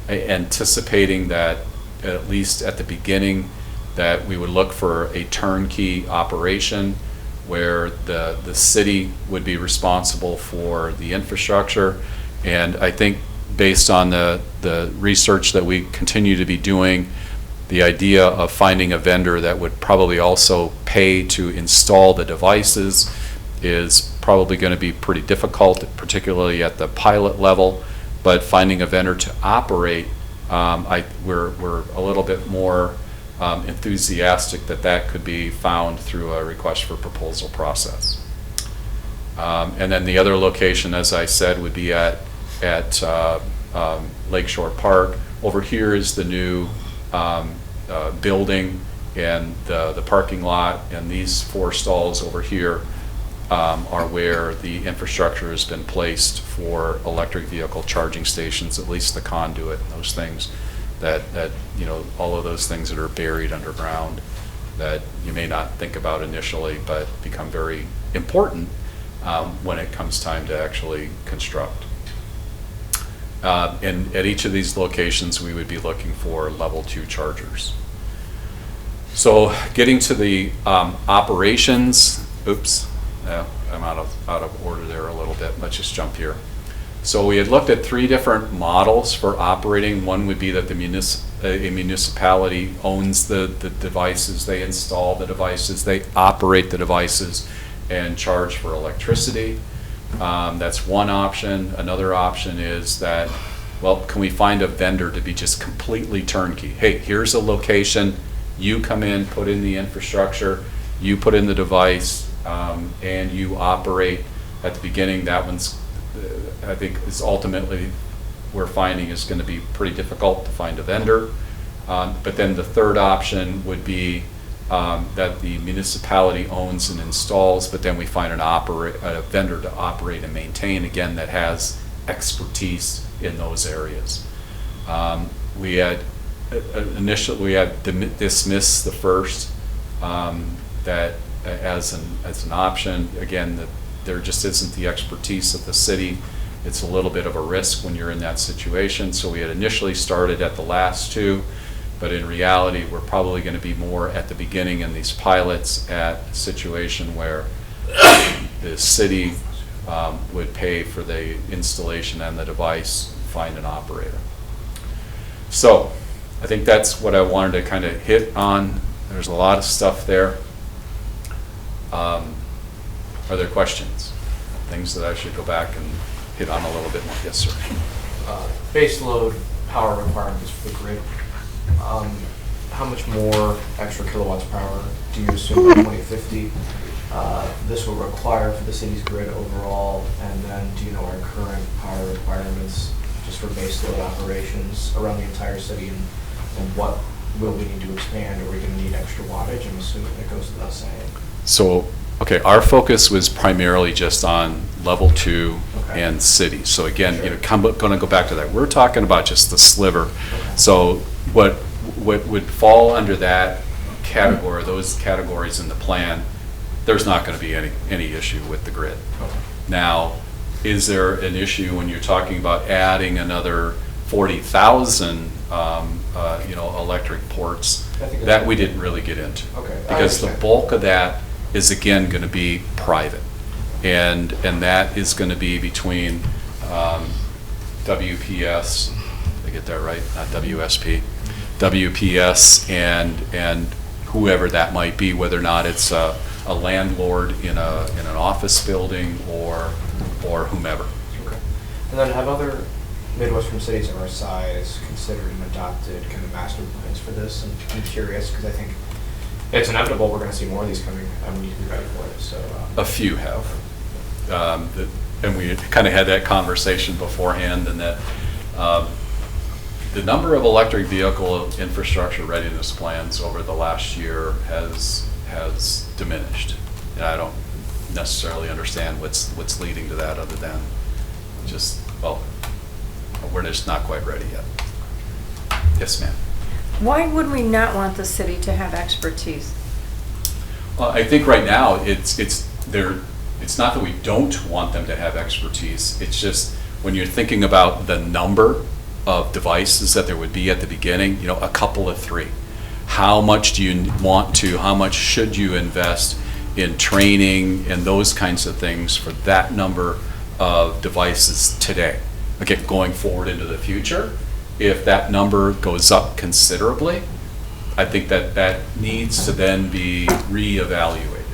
anticipating that at least at the beginning that we would look for a turnkey operation where the city would be responsible for the infrastructure. And I think based on the research that we continue to be doing, the idea of finding a vendor that would probably also pay to install the devices is probably going to be pretty difficult, particularly at the pilot level. But finding a vendor to operate, we're a little bit more enthusiastic that could be found through a request for proposal process. And then the other location, as I said, would be at Lakeshore Park. Over here is the new building and the parking lot, and these 4 stalls over here are where the infrastructure has been placed for electric vehicle charging stations, at least the conduit and those things that all of those things that are buried underground. that you may not think about initially, but become very important when it comes time to actually construct. And at each of these locations, we would be looking for level 2 chargers. So getting to the operations, oops, I'm out of order there a little bit. Let's just jump here. So we had looked at 3 different models for operating. One would be that a municipality owns the devices, they install the devices, they operate the devices and charge for electricity. That's one option. Another option is that, well, can we find a vendor to be just completely turnkey? Hey, here's a location, you come in, put in the infrastructure, you put in the device, and you operate at the beginning. That one's, I think, is ultimately we're finding is going to be pretty difficult to find a vendor. But then the third option would be that the municipality owns and installs, but then we find a vendor to operate and maintain, again, that has expertise in those areas. We had dismissed the first that as an option. Again, that there just isn't the expertise of the city. It's a little bit of a risk when you're in that situation. So we had initially started at the last 2, but in reality, we're probably going to be more at the beginning in these pilots at a situation where the city would pay for the installation and the device, find an operator. So I think that's what I wanted to kind of hit on. There's a lot of stuff there. Are there questions? Things that I should go back and hit on a little bit more? Yes, sir. Base load power requirements for the grid. How much more extra kilowatts power do you assume by 2050 this will require for the city's grid overall? And then do you know our current power requirements just for base load operations around the entire city, and what will we need to expand? Are we going to need extra wattage? I'm assuming it goes without saying. So, okay, our focus was primarily just on level 2 and city. So again, Sure. Going to go back to that. We're talking about just the sliver. Okay. So what would fall under that category, those categories in the plan, there's not going to be any issue with the grid. Okay. Now, is there an issue when you're talking about adding another 40,000 electric ports? That we didn't really get into. Okay. Because the bulk of that is again going to be private, and that is going to be between WPS, did I get that right? Not WSP, WPS and whoever that might be, whether or not it's a landlord in an office building or whomever. Okay. And then have other Midwestern cities of our size considered and adopted kind of master plans for this? I'm curious because I think it's inevitable we're going to see more of these coming, and we need to be ready for it. So A few have. And we kind of had that conversation beforehand, and that the number of electric vehicle infrastructure readiness plans over the last year has diminished. And I don't necessarily understand what's leading to that, other than just, well, we're just not quite ready yet. Yes, ma'am. Why would we not want the city to have expertise? Well, I think right now it's not that we don't want them to have expertise. It's just when you're thinking about the number of devices that there would be at the beginning, a couple of 3. How much do you want to? How much should you invest in training and those kinds of things for that number of devices today? Again, going forward into the future, if that number goes up considerably, I think that needs to then be reevaluated,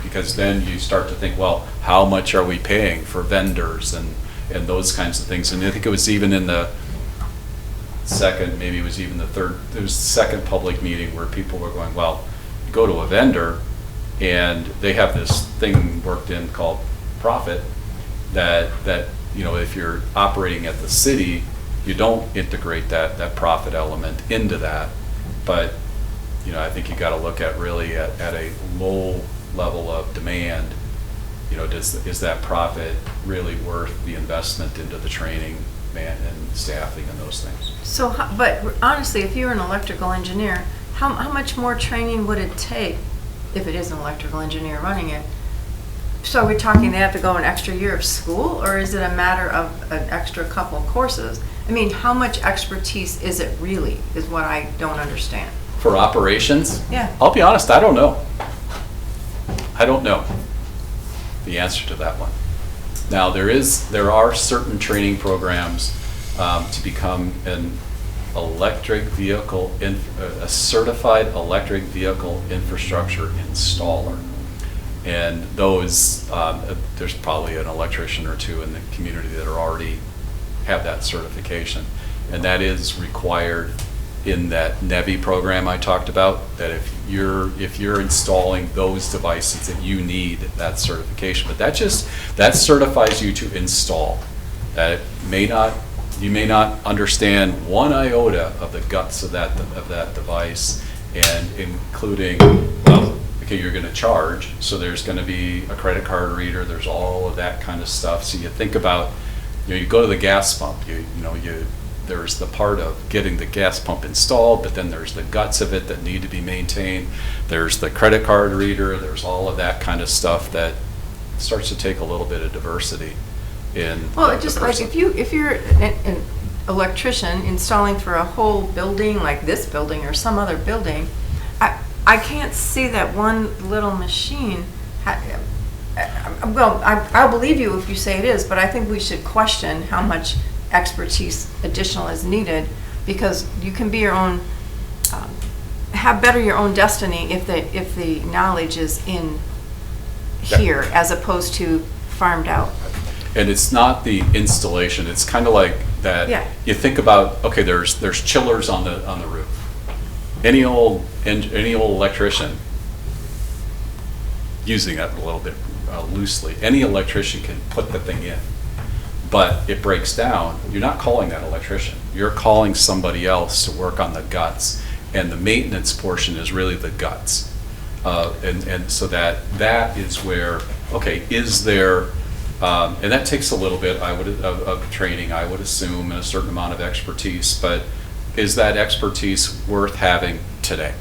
because then you start to think, well, how much are we paying for vendors and those kinds of things? And I think it was even in the second, maybe it was even the third, there was the second public meeting where people were going, well, you go to a vendor and they have this thing worked in called profit that if you're operating at the city, you don't integrate that profit element into that. But I think you got to look at really at a low level of demand. Is that profit really worth the investment into the training, man, and staffing and those things? So, but honestly, if you're an electrical engineer, how much more training would it take if it is an electrical engineer running it? So we're talking they have to go an extra year of school, or is it a matter of an extra couple courses? I mean, how much expertise is it really, is what I don't understand. For operations? Yeah. I'll be honest, I don't know. I don't know the answer to that one. Now, there are certain training programs to become an electric vehicle, a certified electric vehicle infrastructure installer. And those, there's probably an electrician or two in the community that are already have that certification. And that is required in that NEVI program I talked about, that if you're installing those devices, that you need that certification. But that certifies you to install. That you may not understand one iota of the guts of that device, and including, well, okay, you're going to charge, so there's going to be a credit card reader, there's all of that kind of stuff. So you think about, you go to the gas pump, there's the part of getting the gas pump installed, but then there's the guts of it that need to be maintained. There's the credit card reader, there's all of that kind of stuff that starts to take a little bit of diversity in. Well, it just like if you're an electrician installing for a whole building like this building or some other building, I can't see that one little machine. Well, I'll believe you if you say it is, but I think we should question how much expertise additional is needed, because you can be your own, have better your own destiny if the knowledge is in here as opposed to farmed out. And it's not the installation, it's kind of like that. Yeah. You think about, okay, there's chillers on the roof. Any old electrician, using that a little bit loosely, any electrician can put the thing in. But it breaks down, you're not calling that electrician. You're calling somebody else to work on the guts. And the maintenance portion is really the guts. And so that is where, okay, is there, and that takes a little bit of training, I would assume, and a certain amount of expertise, but is that expertise worth having today?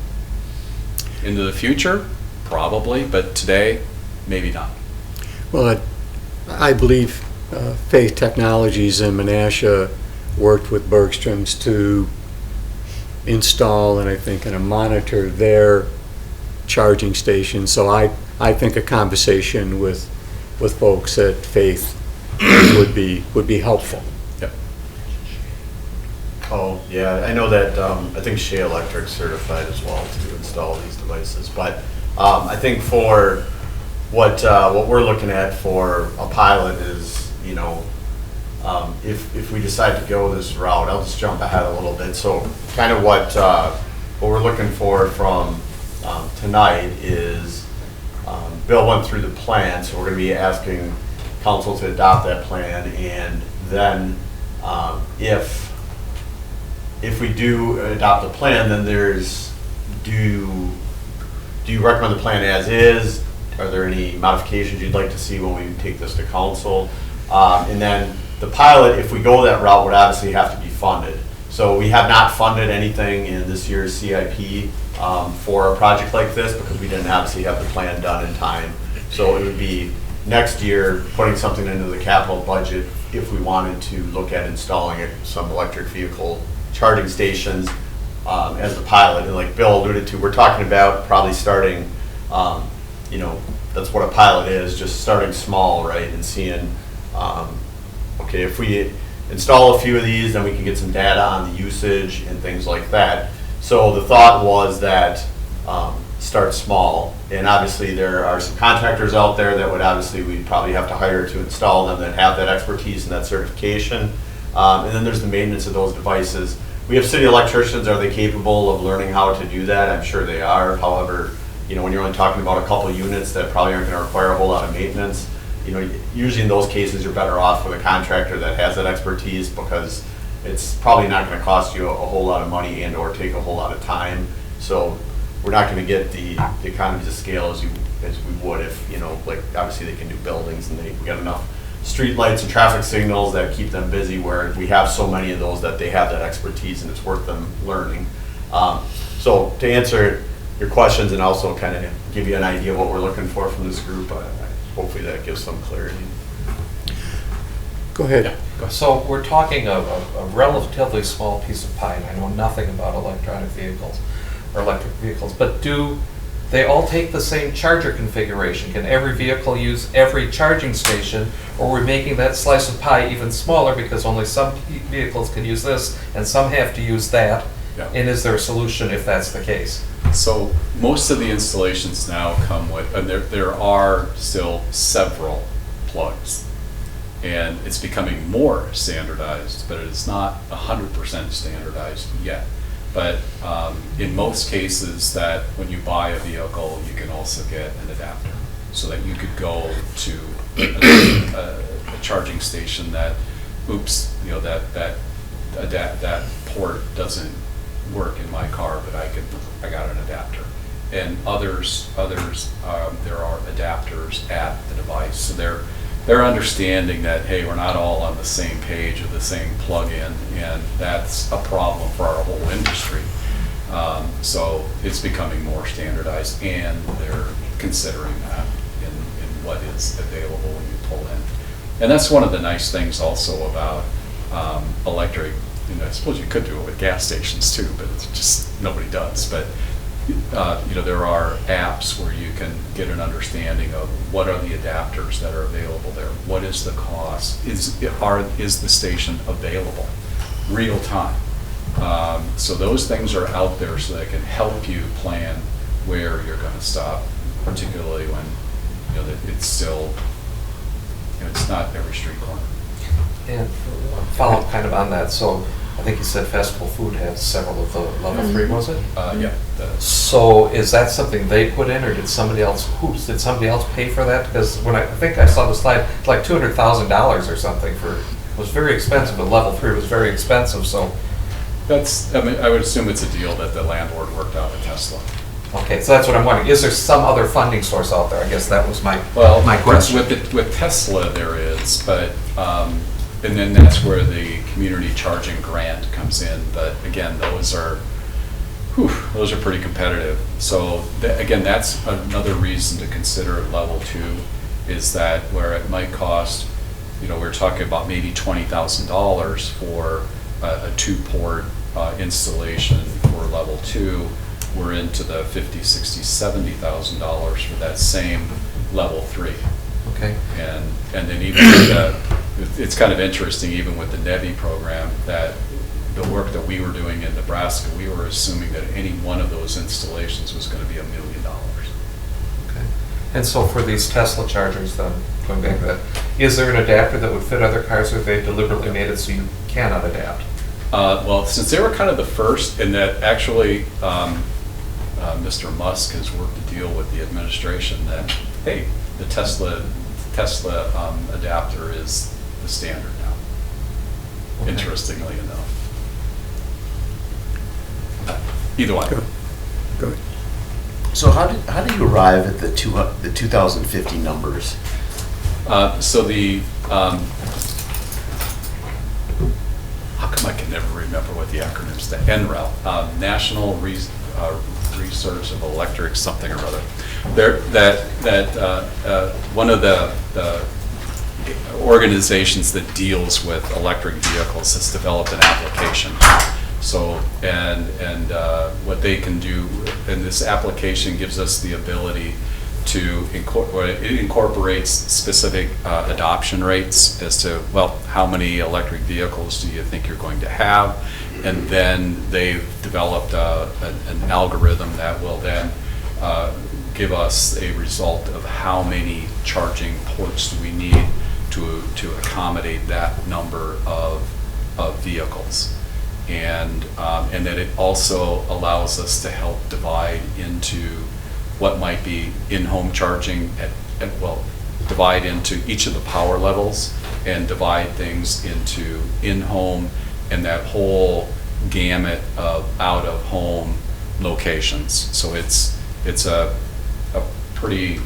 Into the future? Probably, but today, maybe not. Well, I believe Faith Technologies in Menasha worked with Bergstrom's to install and I think monitor their charging stations. So I think a conversation with folks at Faith would be helpful. Yep. Oh, yeah, I know that, I think Shea Electric's certified as well to install these devices, but I think for what we're looking at for a pilot is, if we decide to go this route, I'll just jump ahead a little bit. So kind of what we're looking for from tonight is, Bill went through the plan, so we're going to be asking council to adopt that plan, and then if we do adopt the plan, then there's, do you recommend the plan as is? Are there any modifications you'd like to see when we take this to council? And then the pilot, if we go that route, would obviously have to be funded. So we have not funded anything in this year's CIP for a project like this because we didn't obviously have the plan done in time. So it would be next year putting something into the capital budget if we wanted to look at installing some electric vehicle charging stations as the pilot. And like Bill alluded to, we're talking about probably starting, that's what a pilot is, just starting small, right? And seeing, okay, if we install a few of these, then we can get some data on the usage and things like that. So the thought was that start small, and obviously there are some contractors out there that would obviously we'd probably have to hire to install them that have that expertise and that certification. And then there's the maintenance of those devices. We have city electricians. Are they capable of learning how to do that? I'm sure they are. However, when you're only talking about a couple units that probably aren't going to require a whole lot of maintenance, usually in those cases you're better off with a contractor that has that expertise, because it's probably not going to cost you a whole lot of money and or take a whole lot of time. So we're not going to get the economies of scale as we would if, like obviously they can do buildings and we got enough street lights and traffic signals that keep them busy, where we have so many of those that they have that expertise and it's worth them learning. So So to answer your questions and also kind of give you an idea of what we're looking for from this group, hopefully that gives some clarity. Go ahead. So we're talking of a relatively small piece of pie, and I know nothing about electronic vehicles or electric vehicles, but do they all take the same charger configuration? Can every vehicle use every charging station, or are we making that slice of pie even smaller because only some vehicles can use this and some have to use that? Yeah. And is there a solution if that's the case? So most of the installations now come with, and there are still several plugs. And it's becoming more standardized, but it's not 100% standardized yet. But in most cases that when you buy a vehicle, you can also get an adapter so that you could go to a charging station that, oops, you know, that port doesn't work in my car, but I got an adapter. And others, there are adapters at the device. So they're understanding that, hey, we're not all on the same page or the same plug-in, and that's a problem for our whole industry. So it's becoming more standardized, and they're considering that in what is available when you pull in. And that's one of the nice things also about electric. You know, I suppose you could do it with gas stations too, but it's just nobody does. But you know, there are apps where you can get an understanding of what are the adapters that are available there. What is the cost? Is the station available? Real time. So those things are out there so they can help you plan where you're going to stop, particularly when you know that it's still, you know, it's not every street corner. And follow up kind of on that. So I think you said Festival Food has several of the level 3, was it? Yeah. So is that something they put in, or did somebody else pay for that? Because when I think I saw the slide, like $200,000 or something it was very expensive, but level 3 was very expensive, so. I mean, I would assume it's a deal that the landlord worked out with Tesla. Okay, so that's what I'm wondering. Is there some other funding source out there? I guess that was my question. With Tesla there is, but, and then that's where the community charging grant comes in. But again, those are pretty competitive. So again, that's another reason to consider level 2, is that where it might cost, you know, we're talking about maybe $20,000 for a 2-port installation for level 2. We're into the $50,000, $60,000, $70,000 for that same level 3. Okay. And then even with it's kind of interesting, even with the NEVI program, that the work that we were doing in Nebraska, we were assuming that any one of those installations was going to be $1 million. Okay. And so for these Tesla chargers, then, going back to that, is there an adapter that would fit other cars, or they deliberately made it so you cannot adapt? Well, since they were kind of the first, and that actually Mr. Musk has worked to deal with the administration that, hey, the Tesla adapter is the standard now, Okay. interestingly enough. Either way. Go ahead. So how do you arrive at the 2050 numbers? So the, how come I can never remember what the acronym is? The NREL, National Research of Electric something or other. One of the organizations that deals with electric vehicles has developed an application. So, and what they can do, and this application gives us the ability to it incorporates specific adoption rates as to, well, how many electric vehicles do you think you're going to have? And then they've developed an algorithm that will then give us a result of how many charging ports do we need to accommodate that number of vehicles. And then it also allows us to help divide into what might be in-home charging divide into each of the power levels and divide things into in-home and that whole gamut of out-of-home locations. So it's a pretty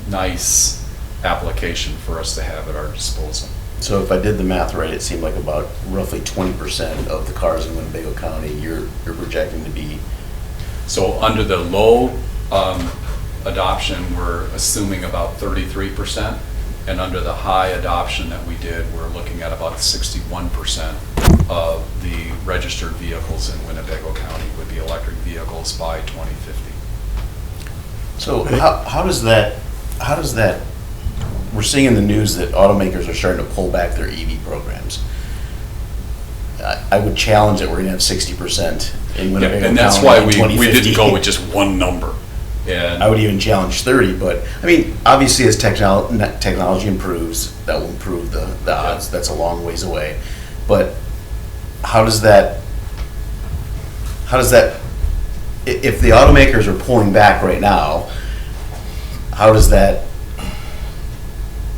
nice application for us to have at our disposal. So if I did the math right, it seemed like about roughly 20% of the cars in Winnebago County you're projecting to be So under the low adoption, we're assuming about 33%, and under the high adoption that we did, we're looking at about 61% of the registered vehicles in Winnebago County would be electric vehicles by 2050. So how does that, we're seeing in the news that automakers are starting to pull back their EV programs. I would challenge that we're gonna have 60% in Winnebago County And that's why in we 2050. didn't go with just one number. And I would even challenge 30, but, I mean, obviously as technology improves, that will improve the odds, that's a long ways away. But how does that, if the automakers are pulling back right now, how does that,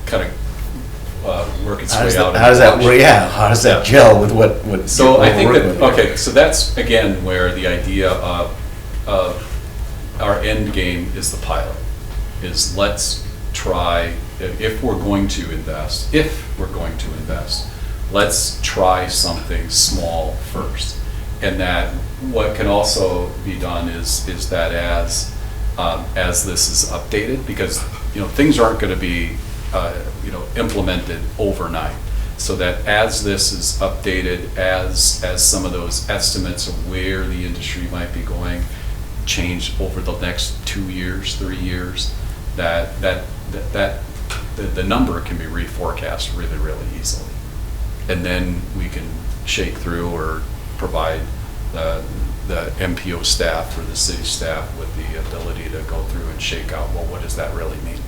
kind of work its how way does out. that, how does that, in the yeah, how does that gel with what? So I think we're working that, with here? okay, so that's again where the idea of our end game is the pilot, is let's try, if we're going to invest, let's try something small first. And that what can also be done is that as this is updated, because things aren't going to be implemented overnight. So that as this is updated, as some of those estimates of where the industry might be going change over the next 2 years, 3 years, that the number can be reforecast really, really easily. And then we can shake through or provide the MPO staff or the city staff with the ability to go through and shake out, well, what does that really mean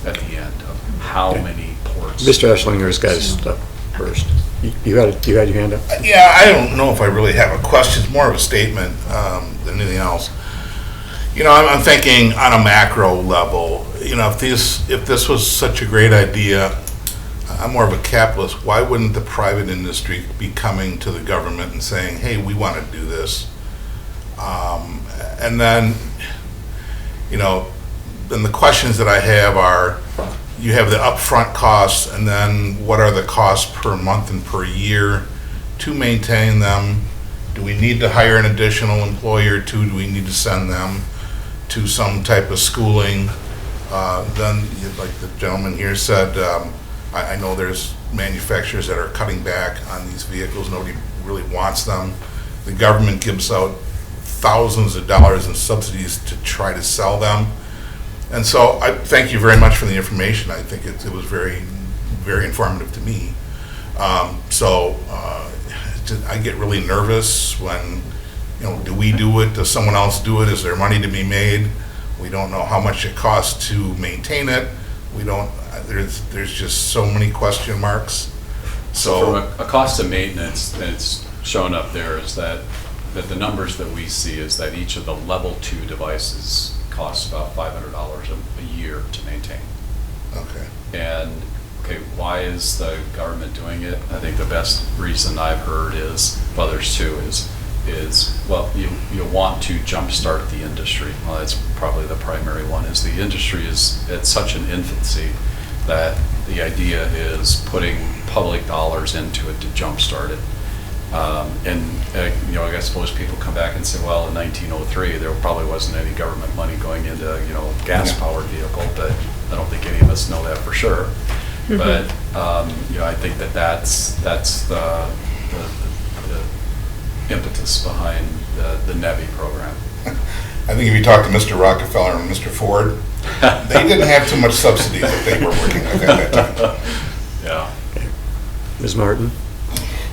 at the end of how many ports? Mr. Eschlinger's got his stuff first. You had your hand up? Yeah, I don't know if I really have a question. It's more of a statement than anything else. I'm thinking on a macro level, if this was such a great idea, I'm more of a capitalist. Why wouldn't the private industry be coming to the government and saying, hey, we want to do this? And then, then the questions that I have are, you have the upfront costs, and then what are the costs per month and per year to maintain them? Do we need to hire an additional employee or two? Do we need to send them to some type of schooling? Then, like the gentleman here said, I know there's manufacturers that are cutting back on these vehicles. Nobody really wants them. The government gives out thousands of dollars in subsidies to try to sell them. And so I thank you very much for the information. I think it was very, very informative to me. I get really nervous when, do we do it? Does someone else do it? Is there money to be made? We don't know how much it costs to maintain it. We don't, there's just so many question marks. So from a cost of maintenance that's shown up there is that the numbers that we see is that each of the level 2 devices costs about $500 a year to maintain. Okay. And why is the government doing it? I think the best reason I've heard is, well, there's two, is well, you want to jumpstart the industry. Well, that's probably the primary one, is the industry is at such an infancy that the idea is putting public dollars into it to jumpstart it. I suppose people come back and say, well, in 1903, there probably wasn't any government money going into, gas-powered vehicle, but I don't think any of us know that for sure. But, I think that's the impetus behind the NEVI program. I think if you talk to Mr. Rockefeller and Mr. Ford, they didn't have too much subsidy that they were working with at that time. Yeah. Ms. Martin?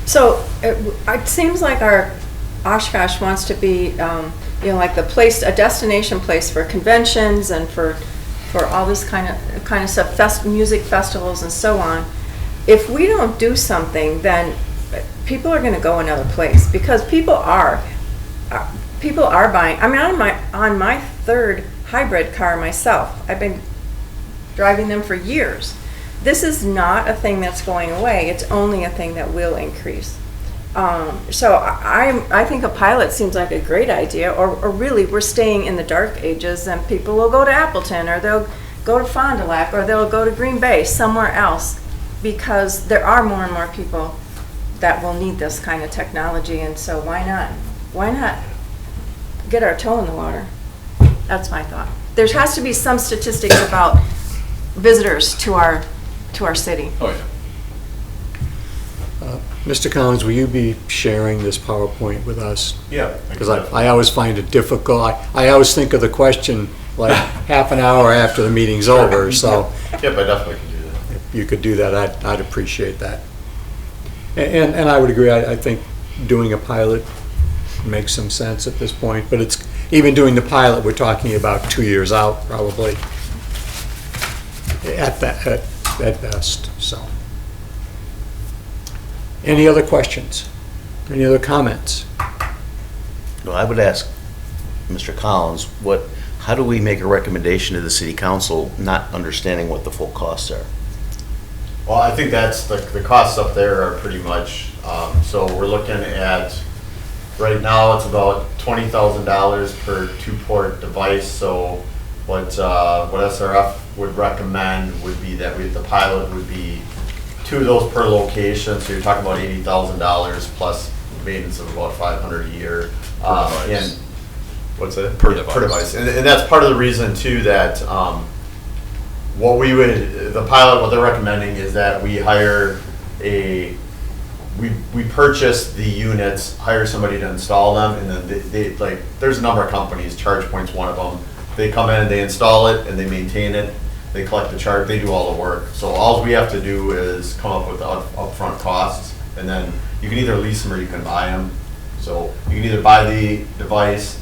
So it seems like our Oshkosh wants to be, like a destination place for conventions and for all this kind of stuff, music festivals and so on. If we don't do something, then people are going to go another place, because people are buying. I mean, on my third hybrid car myself, I've been driving them for years. This is not a thing that's going away. It's only a thing that will increase. So I think a pilot seems like a great idea, or really we're staying in the dark ages, and people will go to Appleton, or they'll go to Fond du Lac, or they'll go to Green Bay, somewhere else, because there are more and more people that will need this kind of technology. And so why not get our toe in the water. That's my thought. There has to be some statistics about visitors to our city. Oh, yeah. Mr. Collins, will you be sharing this PowerPoint with us? Yeah. Because I always find it difficult. I always think of the question like half an hour after the meeting's over, so Yep, I definitely can do that. if you could do that, I'd appreciate that. And I would agree, I think doing a pilot makes some sense at this point, but it's, even doing the pilot, we're talking about 2 years out, probably, at best, so. Any other questions? Any other comments? No, I would ask Mr. Collins, how do we make a recommendation to the city council, not understanding what the full costs are? Well, I think that's, the costs up there are pretty much, so we're looking at, right now, it's about $20,000 per two-port device, so what SRF would recommend would be that the pilot would be 2 of those per location, so you're talking about $80,000 plus maintenance of about $500 a year. And what's that? Per Yeah, device. Per device, and that's part of the reason too that the pilot, what they're recommending is that we hire we purchase the units, hire somebody to install them, and then they like, there's a number of companies, ChargePoint's one of them. They come in, they install it, and they maintain it. They collect the charge, they do all the work. So all we have to do is come up with the upfront costs, and then you can either lease them or you can buy them. So you can either buy the device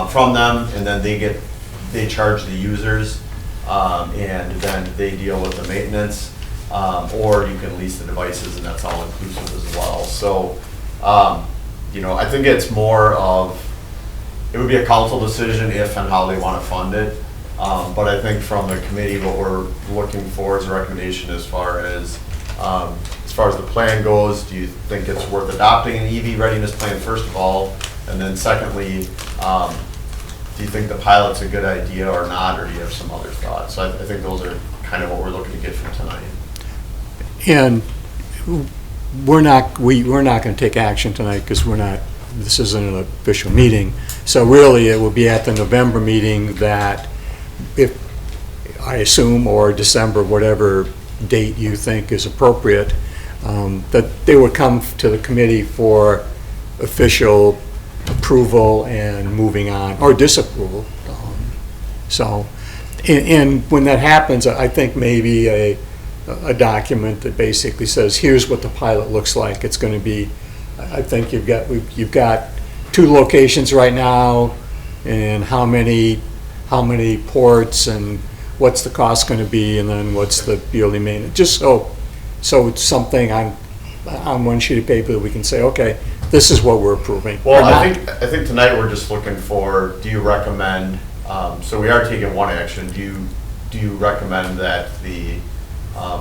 from them, and then they charge the users, and then they deal with the maintenance, or you can lease the devices, and that's all inclusive as well. So, you know, I think it's more of, it would be a council decision if and how they want to fund it. But I think from the committee, what we're looking for is a recommendation as far as the plan goes. Do you think it's worth adopting an EV readiness plan, first of all? And then secondly, do you think the pilot's a good idea or not, or do you have some other thoughts? So I think those are kind of what we're looking to get from tonight. And we're not going to take action tonight because this isn't an official meeting. So really, it will be at the November meeting that, if I assume, or December, whatever date you think is appropriate, that they would come to the committee for official approval and moving on, or disapproval. So, and when that happens, I think maybe a document that basically says, here's what the pilot looks like. It's going to be, I think you've got 2 locations right now, and how many ports, and what's the cost going to be, and then what's the yearly maintenance. Just so it's something on one sheet of paper that we can say, okay, this is what we're approving. Well, I think tonight we're just looking for, do you recommend, so we are taking one action, do you recommend that the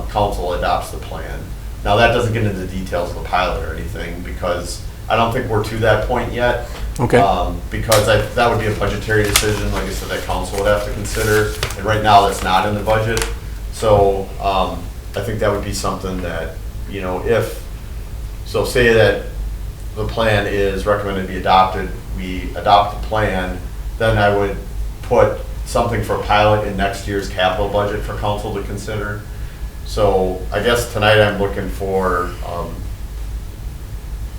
council adopts the plan? Now, that doesn't get into the details of the pilot or anything, because I don't think we're to that point yet. Okay. Because that would be a budgetary decision, like I said, that council would have to consider, and right now that's not in the budget. So I think that would be something that, you know, say that the plan is recommended to be adopted, we adopt the plan, then I would put something for pilot in next year's capital budget for council to consider. So I guess tonight I'm looking for,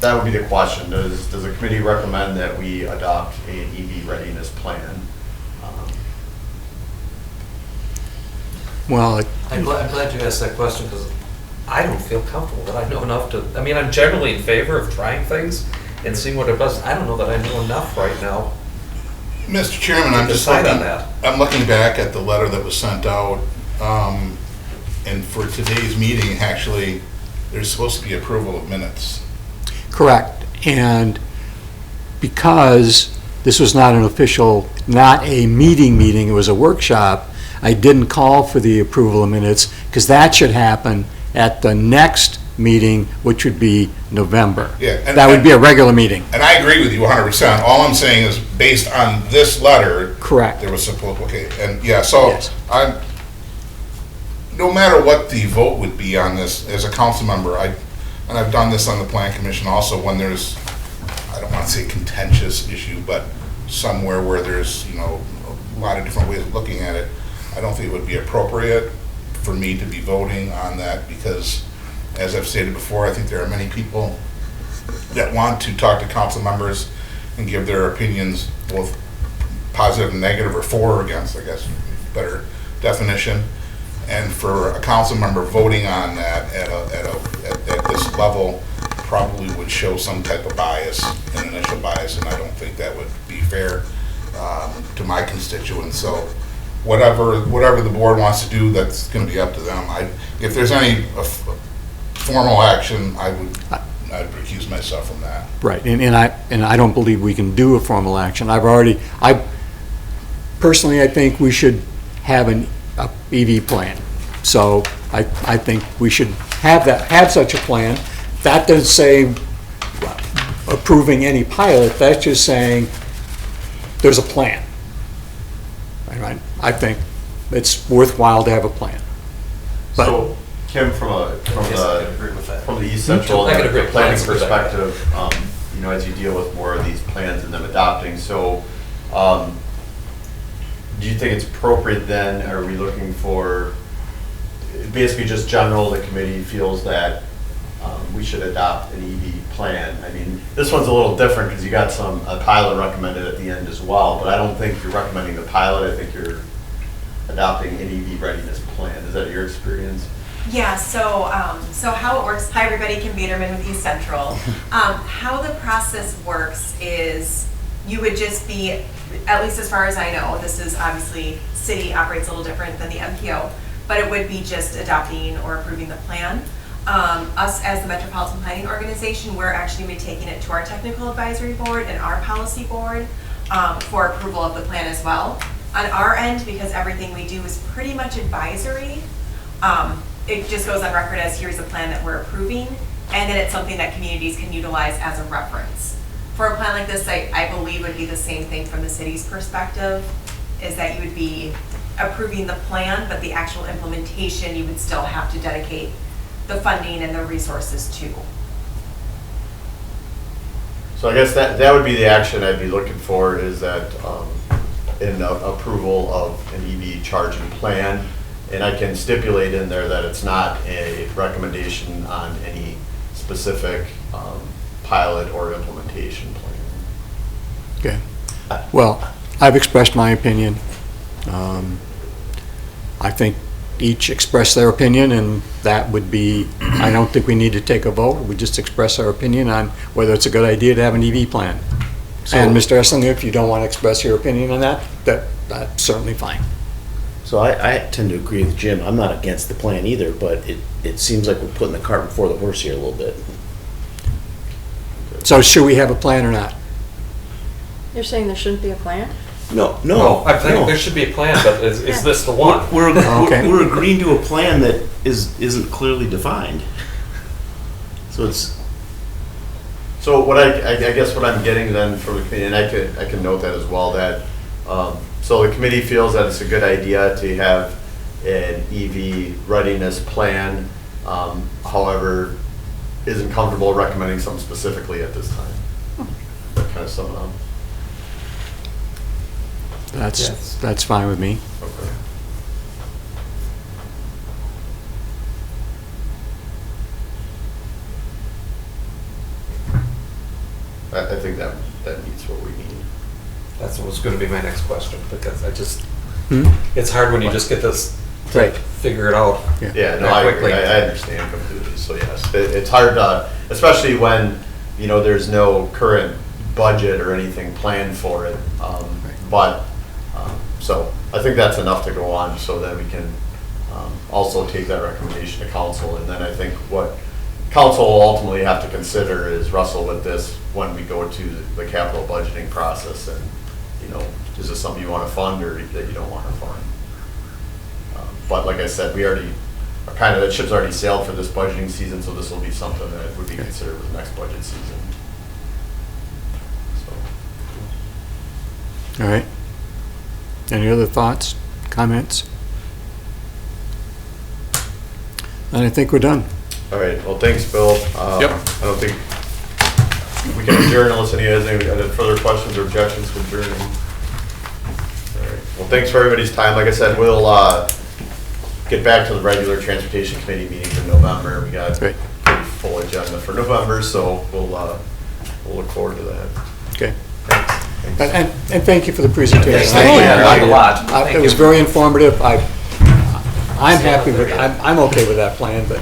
that would be the question. Does the committee recommend that we adopt an EV readiness plan? Well, I'm glad you asked that question, because I don't feel comfortable that I know enough to, I mean, I'm generally in favor of trying things and seeing what it does. I don't know that I know enough right now. Mr. Chairman, I'm just Decide on looking, that. I'm looking back at the letter that was sent out, and for today's meeting, actually, there's supposed to be approval of minutes. correct. And because this was not a meeting, it was a workshop, I didn't call for the approval of minutes, because that should happen at the next meeting, which would be November. Yeah, and- That would be a regular meeting. And I agree with you 100%. All I'm saying is, based on this letter, Correct. there was supposed, okay, and yeah, so Yes. no matter what the vote would be on this, as a council member, and I've done this on the plan commission also, when there's, I don't want to say contentious issue, but somewhere where there's, a lot of different ways of looking at it, I don't think it would be appropriate for me to be voting on that because, as I've stated before, I think there are many people that want to talk to council members and give their opinions, both positive and negative, or for or against, I guess, better definition. And for a council member voting on that at this level probably would show some type of bias, an initial bias, and I don't think that would be fair to my constituents. So whatever the board wants to do, that's going to be up to them. If there's any formal action, I'd recuse myself from that. Right, and I don't believe we can do a formal action. Personally, I think we should have an EV plan. So I think we should have such a plan. That doesn't say approving any pilot, that's just saying there's a plan. Right? I think it's worthwhile to have a plan. But So, Kim, from Yes, I can agree with that. the East Central I can agree. planning That's a good idea. perspective, as you deal with more of these plans and them adopting, so, do you think it's appropriate then, are we looking for, basically just general, the committee feels that we should adopt an EV plan? I mean, this one's a little different because you got a pilot recommended at the end as well, but I don't think you're recommending the pilot, I think you're adopting an EV readiness plan. Is that your experience? Yeah, so how it works, hi everybody, Kim Biederman with East Central. How the process works is you would just be, at least as far as I know, this is obviously, city operates a little different than the MPO, but it would be just adopting or approving the plan. Us as the Metropolitan Planning Organization, we're actually going to be taking it to our technical advisory board and our policy board for approval of the plan as well. On our end, because everything we do is pretty much advisory, it just goes on record as here's the plan that we're approving, and then it's something that communities can utilize as a reference. For a plan like this, I believe would be the same thing from the city's perspective, is that you would be approving the plan, but the actual implementation, you would still have to dedicate the funding and the resources to. So I guess that would be the action I'd be looking for, is that in approval of an EV charging plan. And I can stipulate in there that it's not a recommendation on any specific pilot or implementation plan. okay. Well, I've expressed my opinion. I think each express their opinion, and that would be, I don't think we need to take a vote. We just express our opinion on whether it's a good idea to have an EV plan. And Mr. Esslinger, if you don't want to express your opinion on that, that's certainly fine. So I tend to agree with Jim. I'm not against the plan either, but it seems like we're putting the cart before the horse here a little bit. So should we have a plan or not? You're saying there shouldn't be a plan? No, I think no. there should be a plan, but is this the one? Okay. We're agreeing to a plan that isn't clearly defined. So it's, So what I guess what I'm getting then from the committee, and I can note that as well, that so the committee feels that it's a good idea to have an EV readiness plan, however, isn't comfortable recommending something specifically at this time. That kind of sum it up. That's fine with me. Okay. I think that meets what we need. That's what was going to be my next question, because Hmm? it's hard when you just get this, to Right. figure it out. Yeah, no, Very I quickly. agree. I understand completely. So yes, it's hard to, especially when, there's no current budget or anything planned for it. So I think that's enough to go on so that we can also take that recommendation to council. And then I think what council will ultimately have to consider is wrestle with this when we go to the capital budgeting process. And, is this something you want to fund or that you don't want to fund? But like I said, we already, that ship's already sailed for this budgeting season, so this will be something that would be considered with the next budget season. So. All right. Any other thoughts, comments? And I think we're done. All right, well, thanks, Bill. Yep. I don't think We can adjourn unless any has any further questions or objections to adjourning. All right. Well, thanks for everybody's time. Like I said, we'll get back to the regular Transportation Committee meetings in November. We got a Great. pretty full agenda for November, so we'll look forward to that. Okay. Thanks. And thank you for the presentation. Yes, thank you. I- Learned a lot. I- Thank It was you. very informative. I'm happy with, I'm okay with that plan, but